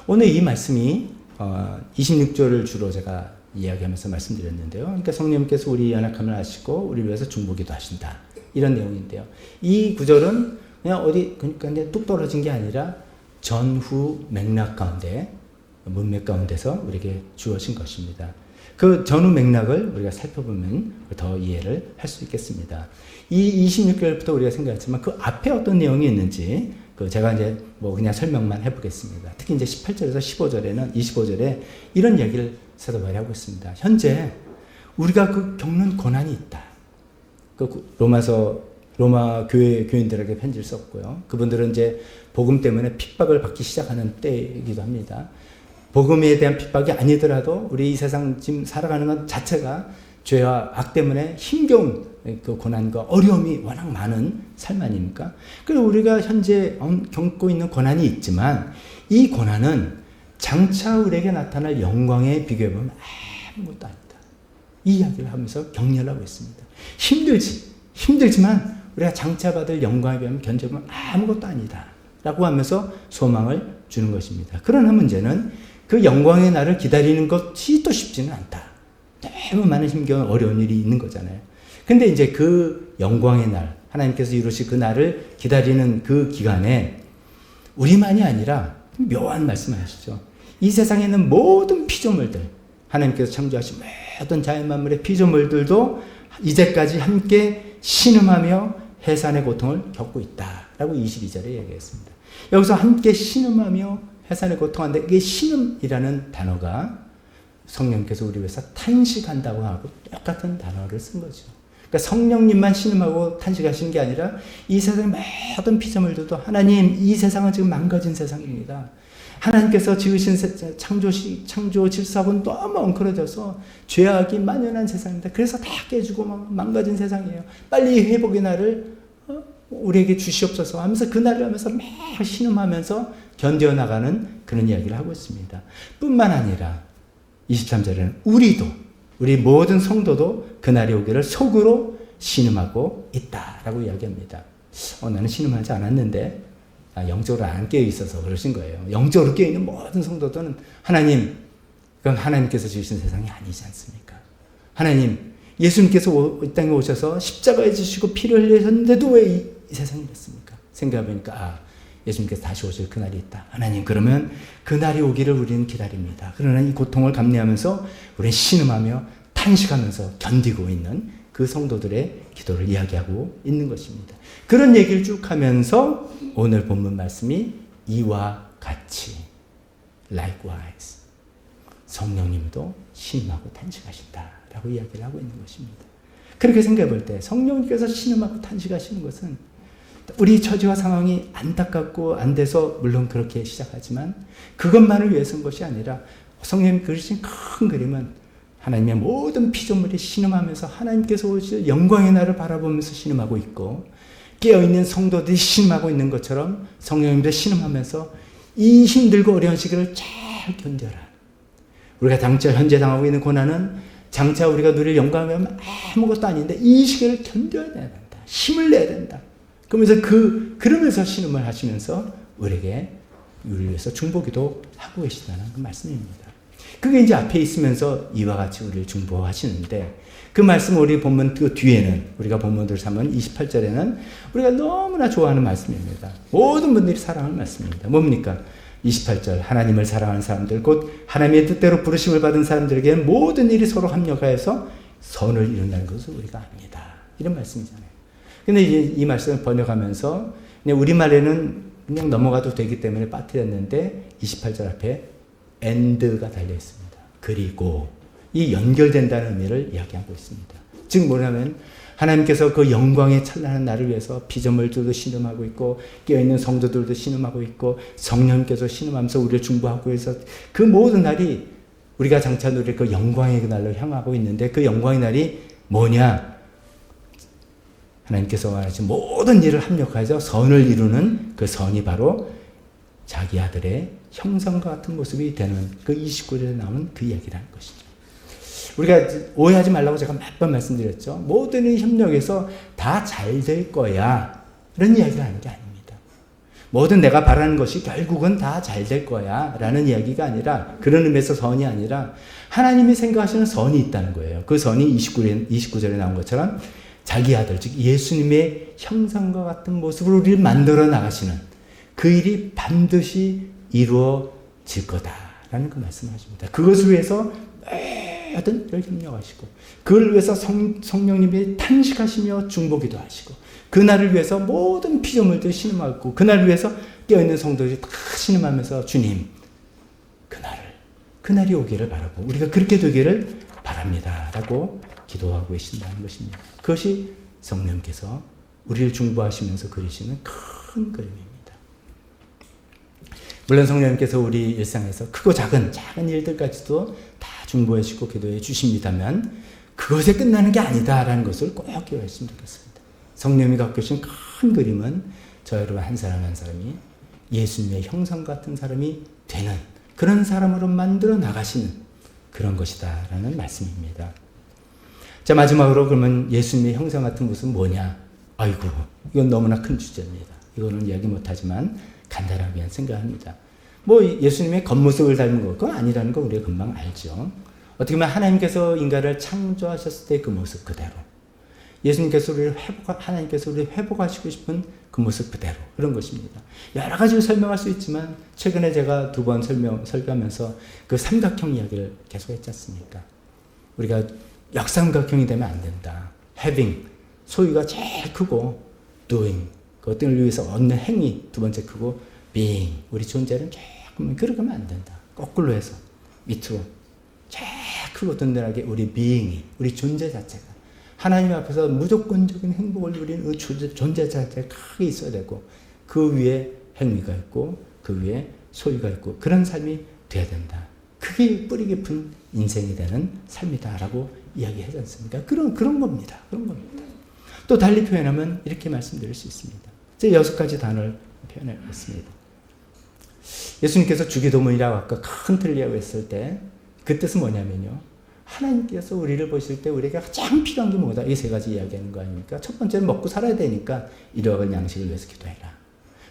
오늘 이 말씀이 26절을 주로 제가 이야기하면서 말씀드렸는데요. 그러니까 성령님께서 우리 연약함을 아시고 우리 위해서 중보기도 하신다, 이런 내용인데요. 이 구절은 그냥 어디 그러니까 뚝 떨어진 게 아니라 전후 맥락 가운데, 문맥 가운데서 우리에게 주어진 것입니다. 그 전후 맥락을 우리가 살펴보면 더 이해를 할 수 있겠습니다. 이 26절부터 우리가 생각했지만 그 앞에 어떤 내용이 있는지 제가 이제 그냥 설명만 해보겠습니다. 특히 이제 18절에서 15절에는 25절에 이런 얘기를 사도 바울이 하고 있습니다. 현재 우리가 겪는 고난이 있다. 로마 교인들에게 편지를 썼고요. 그분들은 이제 복음 때문에 핍박을 받기 시작하는 때이기도 합니다. 복음에 대한 핍박이 아니더라도 우리 이 세상 지금 살아가는 것 자체가 죄와 악 때문에 힘겨운 그 고난과 어려움이 워낙 많은 삶 아닙니까? 그래서 우리가 현재 겪고 있는 고난이 있지만 이 고난은 장차 우리에게 나타날 영광에 비교해보면 아무것도 아니다. 이 이야기를 하면서 격려를 하고 있습니다. 힘들지만 우리가 장차 받을 영광에 비하면 견뎌보면 아무것도 아니다 라고 하면서 소망을 주는 것입니다. 그러나 문제는 그 영광의 날을 기다리는 것이 또 쉽지는 않다. 너무 많은 힘겨운 어려운 일이 있는 거잖아요. 근데 이제 그 영광의 날, 하나님께서 이루실 그 날을 기다리는 그 기간에 우리만이 아니라 묘한 말씀을 하시죠. 이 세상에 있는 모든 피조물들, 하나님께서 창조하신 모든 자연만물의 피조물들도 이제까지 함께 신음하며 해산의 고통을 겪고 있다라고 22절에 얘기했습니다. 여기서 함께 신음하며 해산의 고통한데, 이게 신음이라는 단어가 성령께서 우리 위해서 탄식한다고 하고 똑같은 단어를 쓴 거죠. 그러니까 성령님만 신음하고 탄식하시는 게 아니라 이 세상의 모든 피조물들도 하나님, 이 세상은 지금 망가진 세상입니다. 하나님께서 지으신 창조 질서하고는 너무 엉클어져서 죄악이 만연한 세상입니다. 그래서 다 깨지고 망가진 세상이에요. 빨리 회복의 날을 우리에게 주시옵소서 하면서 그 날을 하면서 막 신음하면서 견뎌나가는 그런 이야기를 하고 있습니다. 뿐만 아니라 23절에는 우리 모든 성도도 그날이 오기를 속으로 신음하고 있다라고 이야기합니다. 나는 신음하지 않았는데 영적으로 안 깨어 있어서 그러신 거예요. 영적으로 깨어 있는 모든 성도들은 하나님, 그건 하나님께서 지으신 세상이 아니지 않습니까? 하나님, 예수님께서 이 땅에 오셔서 십자가에 지시고 피를 흘리셨는데도 왜 이 세상이 이랬습니까? 생각해보니까 예수님께서 다시 오실 그날이 있다. 하나님, 그러면 그날이 오기를 우리는 기다립니다. 그러나 이 고통을 감내하면서 우리는 신음하며 탄식하면서 견디고 있는 그 성도들의 기도를 이야기하고 있는 것입니다. 그런 얘기를 쭉 하면서 오늘 본문 말씀이 이와 같이 likewise 성령님도 신음하고 탄식하신다라고 이야기를 하고 있는 것입니다. 그렇게 생각해 볼 때 성령님께서 신음하고 탄식하시는 것은 우리 처지와 상황이 안타깝고 안 돼서 물론 그렇게 시작하지만 그것만을 위해서인 것이 아니라 성령님 그리신 큰 그림은 하나님의 모든 피조물이 신음하면서 하나님께서 오실 영광의 날을 바라보면서 신음하고 있고, 깨어있는 성도들이 신음하고 있는 것처럼 성령님도 신음하면서 이 힘들고 어려운 시기를 잘 견뎌라. 우리가 현재 당하고 있는 고난은 장차 우리가 누릴 영광이면 아무것도 아닌데 이 시기를 견뎌야 된다. 힘을 내야 된다. 그러면서 신음을 하시면서 우리를 위해서 중보기도 하고 계시다는 그 말씀입니다. 그게 이제 앞에 있으면서 이와 같이 우리를 중보하시는데, 그 말씀 우리 본문 그 뒤에는, 우리가 본문들 삼은 28절에는 우리가 너무나 좋아하는 말씀입니다. 모든 분들이 사랑하는 말씀입니다. 뭡니까? 28절, 하나님을 사랑하는 사람들, 곧 하나님의 뜻대로 부르심을 받은 사람들에게 모든 일이 서로 합력하여서 선을 이룬다는 것을 우리가 압니다. 이런 말씀이잖아요. 근데 이 말씀을 번역하면서 그냥 우리말에는 그냥 넘어가도 되기 때문에 빠뜨렸는데 28절 앞에 and가 달려 있습니다. 그리고 이 연결된다는 의미를 이야기하고 있습니다. 즉 뭐냐면 하나님께서 그 영광의 찬란한 날을 위해서 피조물들도 신음하고 있고 깨어있는 성도들도 신음하고 있고 성령께서 신음하면서 우리를 중보하고 해서 그 모든 날이 우리가 장차 누릴 그 영광의 그 날로 향하고 있는데, 그 영광의 날이 뭐냐? 하나님께서 원하신 모든 일을 합력하여서 선을 이루는 그 선이 바로 자기 아들의 형상과 같은 모습이 되는 그 29절에 나오는 그 이야기라는 것이죠. 우리가 오해하지 말라고 제가 몇 번 말씀드렸죠. 모든 이 협력에서 다 잘 될 거야 이런 이야기를 하는 게 아닙니다. 모든 내가 바라는 것이 결국은 다 잘 될 거야 라는 이야기가 아니라, 그런 의미에서 선이 아니라 하나님이 생각하시는 선이 있다는 거예요. 그 선이 29절에 나온 것처럼 자기 아들, 즉 예수님의 형상과 같은 모습으로 우리를 만들어 나가시는 그 일이 반드시 이루어질 거다라는 그 말씀하십니다. 그것을 위해서 모든 일을 협력하시고, 그걸 위해서 성령님이 탄식하시며 중보기도 하시고, 그날을 위해서 모든 피조물들이 신음하고, 그날을 위해서 깨어있는 성도들이 다 신음하면서 주님 그날이 오기를 바라고 우리가 그렇게 되기를 바랍니다 라고 기도하고 계신다는 것입니다. 그것이 성령께서 우리를 중보하시면서 그리시는 큰 그림입니다. 물론 성령님께서 우리 일상에서 크고 작은 일들까지도 다 중보해 주시고 기도해 주십니다만, 그것에 끝나는 게 아니다라는 것을 꼭 기억했으면 좋겠습니다. 성령님이 갖고 계신 큰 그림은 저 여러분 한 사람 한 사람이 예수님의 형상 같은 사람이 되는 그런 사람으로 만들어 나가시는 그런 것이다라는 말씀입니다. 자, 마지막으로 그러면 예수님의 형상 같은 것은 뭐냐? 아이고, 이건 너무나 큰 주제입니다. 이거는 이야기 못하지만 간단하게 생각합니다. 뭐 예수님의 겉모습을 닮은 거, 그건 아니라는 거 우리가 금방 알죠. 어떻게 보면 하나님께서 인간을 창조하셨을 때 그 모습 그대로, 예수님께서 하나님께서 우리를 회복하시고 싶은 그 모습 그대로, 그런 것입니다. 여러 가지로 설명할 수 있지만 최근에 제가 2번 설교하면서 그 삼각형 이야기를 계속 했지 않습니까? 우리가 역삼각형이 되면 안 된다. having, 소유가 제일 크고, doing, 그것들을 위해서 얻는 행위 두 번째 크고, being, 우리 존재는 조금 그렇게 하면 안 된다. 거꾸로 해서 밑으로 제일 크고 든든하게 우리 being이, 우리 존재 자체가 하나님 앞에서 무조건적인 행복을 누리는 그 존재 자체가 크게 있어야 되고, 그 위에 행위가 있고 그 위에 소유가 있고, 그런 삶이 돼야 된다. 그게 뿌리 깊은 인생이 되는 삶이다라고 이야기하지 않습니까? 그런 겁니다. 그런 겁니다. 또 달리 표현하면 이렇게 말씀드릴 수 있습니다. 제가 6가지 단어를 표현해봤습니다. 예수님께서 주기도문이라고 아까 큰 틀 이야기했을 때 그 뜻은 뭐냐면요, 하나님께서 우리를 보실 때 우리에게 가장 필요한 게 뭐다? 이 3가지 이야기하는 거 아닙니까? 첫 번째는 먹고 살아야 되니까 이러한 양식을 위해서 기도해라.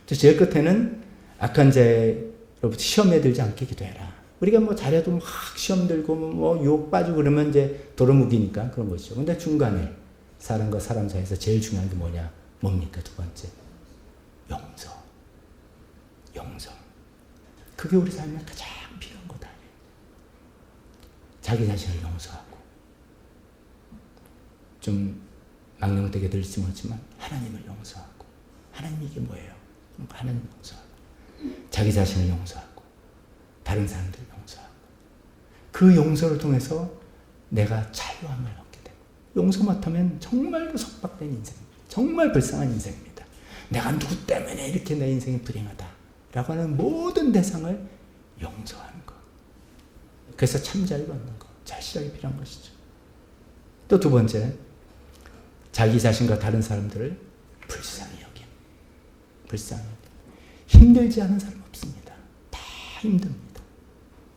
또 제일 끝에는 악한 자로부터 시험에 들지 않게 기도해라. 우리가 뭐 잘해도 막 시험 들고 뭐 유혹 빠지고 그러면 이제 도루묵이니까 그런 것이죠. 근데 중간에 사람과 사람 사이에서 제일 중요한 게 뭐냐? 뭡니까? 2번째. 용서. 그게 우리 삶에 가장 필요한 거다. 자기 자신을 용서하고, 좀 망령되게 들릴지 모르지만 하나님을 용서하고, 하나님이 이게 뭐예요? 하나님 용서하고, 자기 자신을 용서하고, 다른 사람들을 용서하고, 그 용서를 통해서 내가 자유함을 얻게 되고, 용서 못하면 정말 속박된 인생입니다. 정말 불쌍한 인생입니다. 내가 누구 때문에 이렇게 내 인생이 불행하다 라고 하는 모든 대상을 용서하는 것. 그래서 참 자유를 얻는 것, 절실하게 필요한 것이죠. 또 2번째, 자기 자신과 다른 사람들을 불쌍히 여김. 힘들지 않은 사람 없습니다. 다 힘듭니다.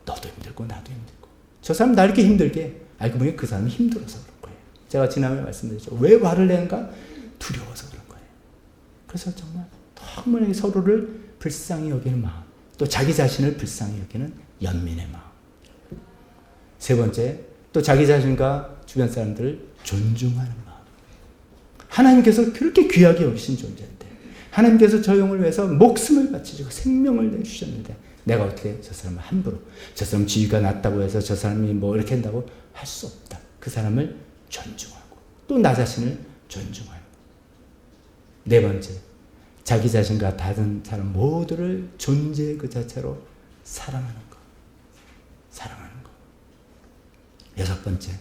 너도 힘들고 나도 힘들고. 저 사람 나 이렇게 힘들게, 알고 보니 그 사람이 힘들어서 그런 거예요. 제가 지난번에 말씀드렸죠. 왜 화를 내는가? 두려워서 그런 거예요. 그래서 정말 너무나 서로를 불쌍히 여기는 마음, 또 자기 자신을 불쌍히 여기는 연민의 마음. 3번째, 또 자기 자신과 주변 사람들을 존중하는 마음. 하나님께서 그렇게 귀하게 여기신 존재인데, 하나님께서 저 영을 위해서 목숨을 바치시고 생명을 내주셨는데, 내가 어떻게 저 사람을 함부로, 저 사람 지위가 낮다고 해서 저 사람이 뭐 이렇게 한다고 할 수 없다. 그 사람을 존중하고, 또 나 자신을 존중하는. 4번째, 자기 자신과 다른 사람 모두를 존재 그 자체로 사랑하는 것. 6번째,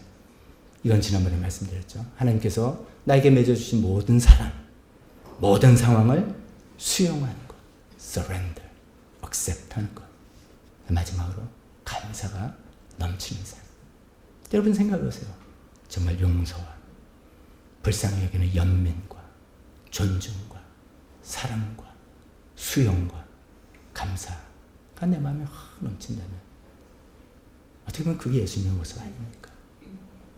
이건 지난번에 말씀드렸죠. 하나님께서 나에게 맺어주신 모든 사랑, 모든 상황을 수용하는 것. surrender, accept 하는 것. 마지막으로 감사가 넘치는 삶. 여러분 생각해보세요. 정말 용서와 불쌍히 여기는 연민과 존중과 사랑과 수용과 감사가 내 마음에 확 넘친다면 어떻게 보면 그게 예수님의 모습 아닙니까?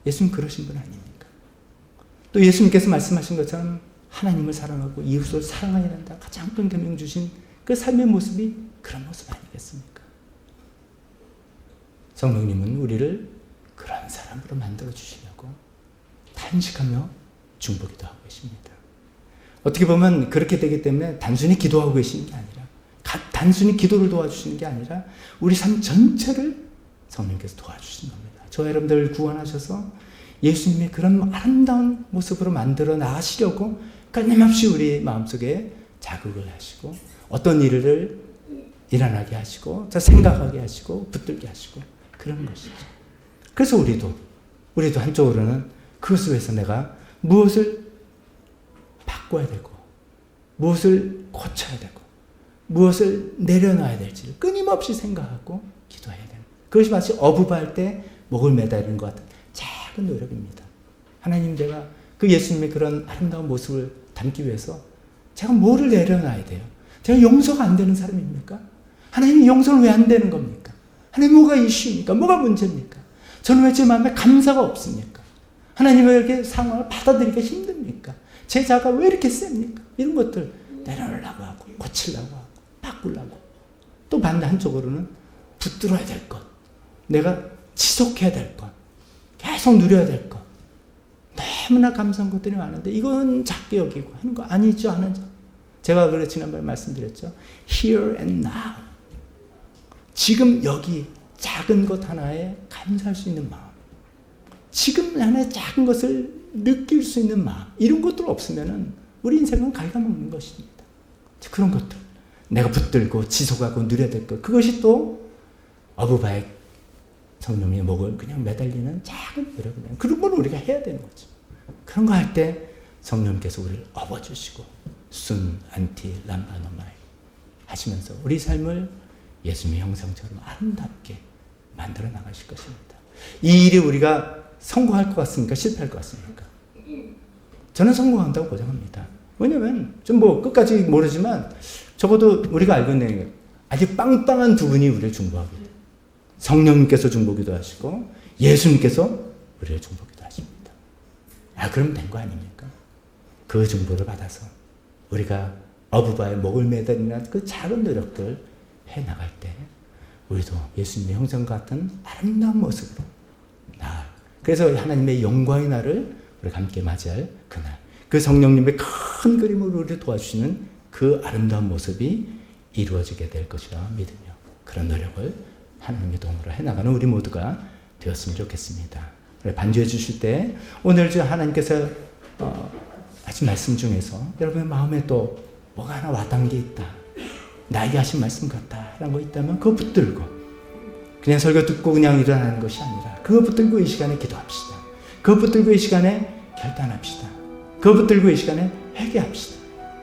예수님 그러신 분 아닙니까? 또 예수님께서 말씀하신 것처럼 하나님을 사랑하고 이웃을 사랑해야 된다. 가장 큰 계명 주신 그 삶의 모습이 그런 모습 아니겠습니까? 성령님은 우리를 그런 사람으로 만들어 주시려고 탄식하며 중보기도 하고 계십니다. 어떻게 보면 그렇게 되기 때문에 단순히 기도하고 계시는 게 아니라 단순히 기도를 도와주시는 게 아니라 우리 삶 전체를 성령께서 도와주시는 겁니다. 저와 여러분들을 구원하셔서 예수님의 그런 아름다운 모습으로 만들어 나가시려고 끊임없이 우리 마음속에 자극을 하시고 어떤 일을 일어나게 하시고 생각하게 하시고 붙들게 하시고 그런 것이죠. 그래서 우리도 한쪽으로는 그것을 위해서 내가 무엇을 바꿔야 되고 무엇을 고쳐야 되고 무엇을 내려놔야 될지를 끊임없이 생각하고 기도해야 됩니다. 그것이 마치 어부바할 때 목을 매달리는 것 같은 작은 노력입니다. 하나님, 제가 그 예수님의 그런 아름다운 모습을 담기 위해서 제가 뭐를 내려놔야 돼요? 제가 용서가 안 되는 사람입니까? 하나님, 용서는 왜 안 되는 겁니까? 하나님, 뭐가 이슈입니까? 뭐가 문제입니까? 저는 왜 제 마음에 감사가 없습니까? 하나님, 왜 이렇게 상황을 받아들이기가 힘듭니까? 제 자가 왜 이렇게 셉니까? 이런 것들 내려놓으려고 하고 고치려고 하고 바꾸려고, 또 반대 한쪽으로는 붙들어야 될 것, 내가 지속해야 될 것, 계속 누려야 될 것, 너무나 감사한 것들이 많은데 이건 작게 여기고 하는 거 아니죠, 하는 거. 제가 그래 지난번에 말씀드렸죠. Here and now. 지금 여기 작은 것 하나에 감사할 수 있는 마음, 지금 하나의 작은 것을 느낄 수 있는 마음, 이런 것들 없으면은 우리 인생은 갉아먹는 것입니다. 그런 것들 내가 붙들고 지속하고 누려야 될 것, 그것이 또 어부바의 성령의 목을 그냥 매달리는 작은 노력이에요. 그런 걸 우리가 해야 되는 거죠. 그런 거 할 때 성령께서 우리를 업어주시고 순, 안티, 람바노마이 하시면서 우리 삶을 예수님의 형상처럼 아름답게 만들어 나가실 것입니다. 이 일이 우리가 성공할 것 같습니까? 실패할 것 같습니까? 저는 성공한다고 보장합니다. 왜냐면 좀 끝까지 모르지만 적어도 우리가 알고 있는 게 아주 빵빵한 두 분이 우리를 중보하고 있어요. 성령님께서 중보기도 하시고 예수님께서 우리를 중보기도 하십니다. 그럼 된 거 아닙니까? 그 중보를 받아서 우리가 어부바의 목을 매달리는 그 작은 노력들 해나갈 때 우리도 예수님의 형상 같은 아름다운 모습으로 나아갈, 그래서 하나님의 영광의 날을 우리가 함께 맞이할 그날, 그 성령님의 큰 그림으로 우리를 도와주시는 그 아름다운 모습이 이루어지게 될 것이라 믿으며 그런 노력을 하나님의 도움으로 해나가는 우리 모두가 되었으면 좋겠습니다. 반주해 주실 때 오늘 하나님께서 하신 말씀 중에서 여러분의 마음에 또 뭐가 하나 와닿은 게 있다, 나에게 하신 말씀 같다라는 거 있다면 그거 붙들고 그냥 설교 듣고 그냥 일어나는 것이 아니라 그거 붙들고 이 시간에 기도합시다. 그거 붙들고 이 시간에 결단합시다. 그거 붙들고 이 시간에 회개합시다.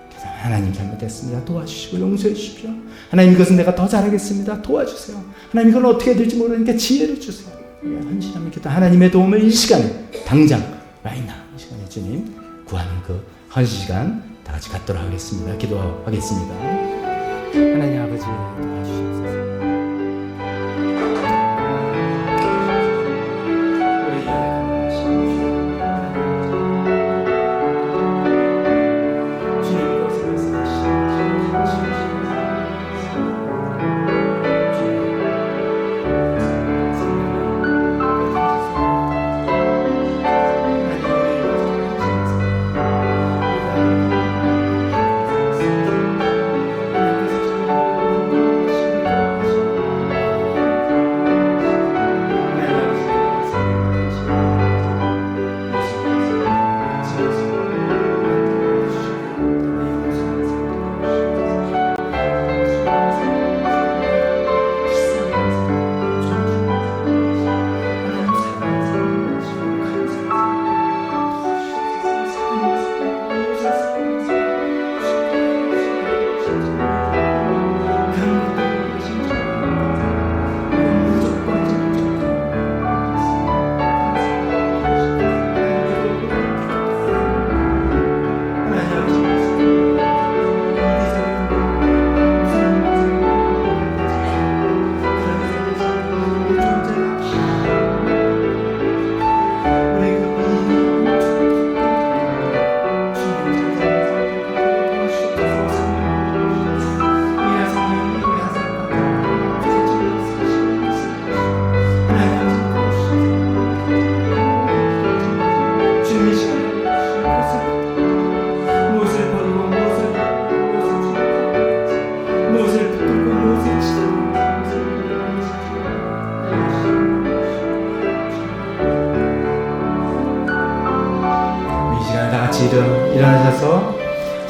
그래서 하나님 잘못했습니다. 도와주시고 용서해 주십시오. 하나님, 이것은 내가 더 잘하겠습니다. 도와주세요. 하나님, 이건 어떻게 해야 될지 모르니까 지혜를 주세요. 헌신하며 기도, 하나님의 도움을 이 시간에 당장 right now 이 시간에 주님 구하는 그 헌신 시간 다 같이 갖도록 하겠습니다. 기도하겠습니다. 하나님 아버지 도와주시옵소서.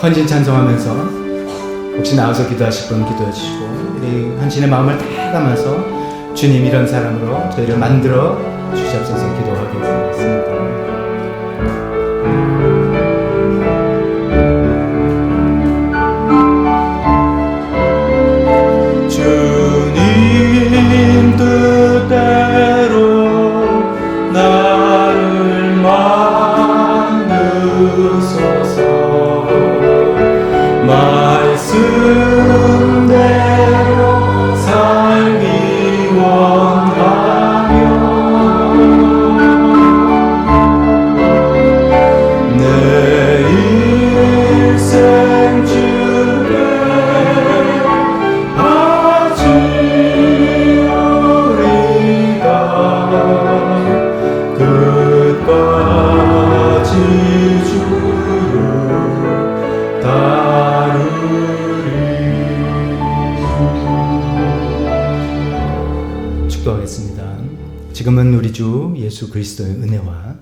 헌신 찬송하면서 혹시 나와서 기도하실 분 기도해 주시고 우리 한신의 마음을 다 담아서 주님 이런 사람으로 저희를 만들어 주시옵소서 기도하겠습니다. 주님 뜻대로 나를 만드소서. 말씀대로 살기 원하며 내 일생 주께 바치오리다. 끝까지 주를 따르리. 축도하겠습니다. 지금은 우리 주 예수 그리스도의 은혜와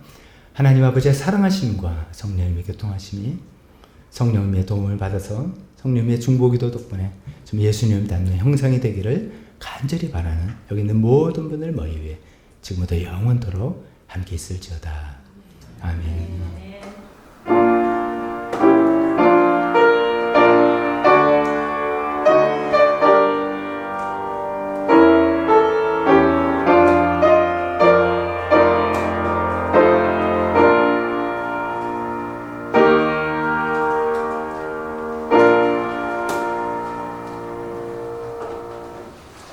하나님 아버지의 사랑하심과 성령님의 교통하심이 성령님의 도움을 받아서 성령님의 중보기도 덕분에 좀 예수님을 닮는 형상이 되기를 간절히 바라는 여기 있는 모든 분들 모이 위해 지금부터 영원토록 함께 있을지어다. 아멘.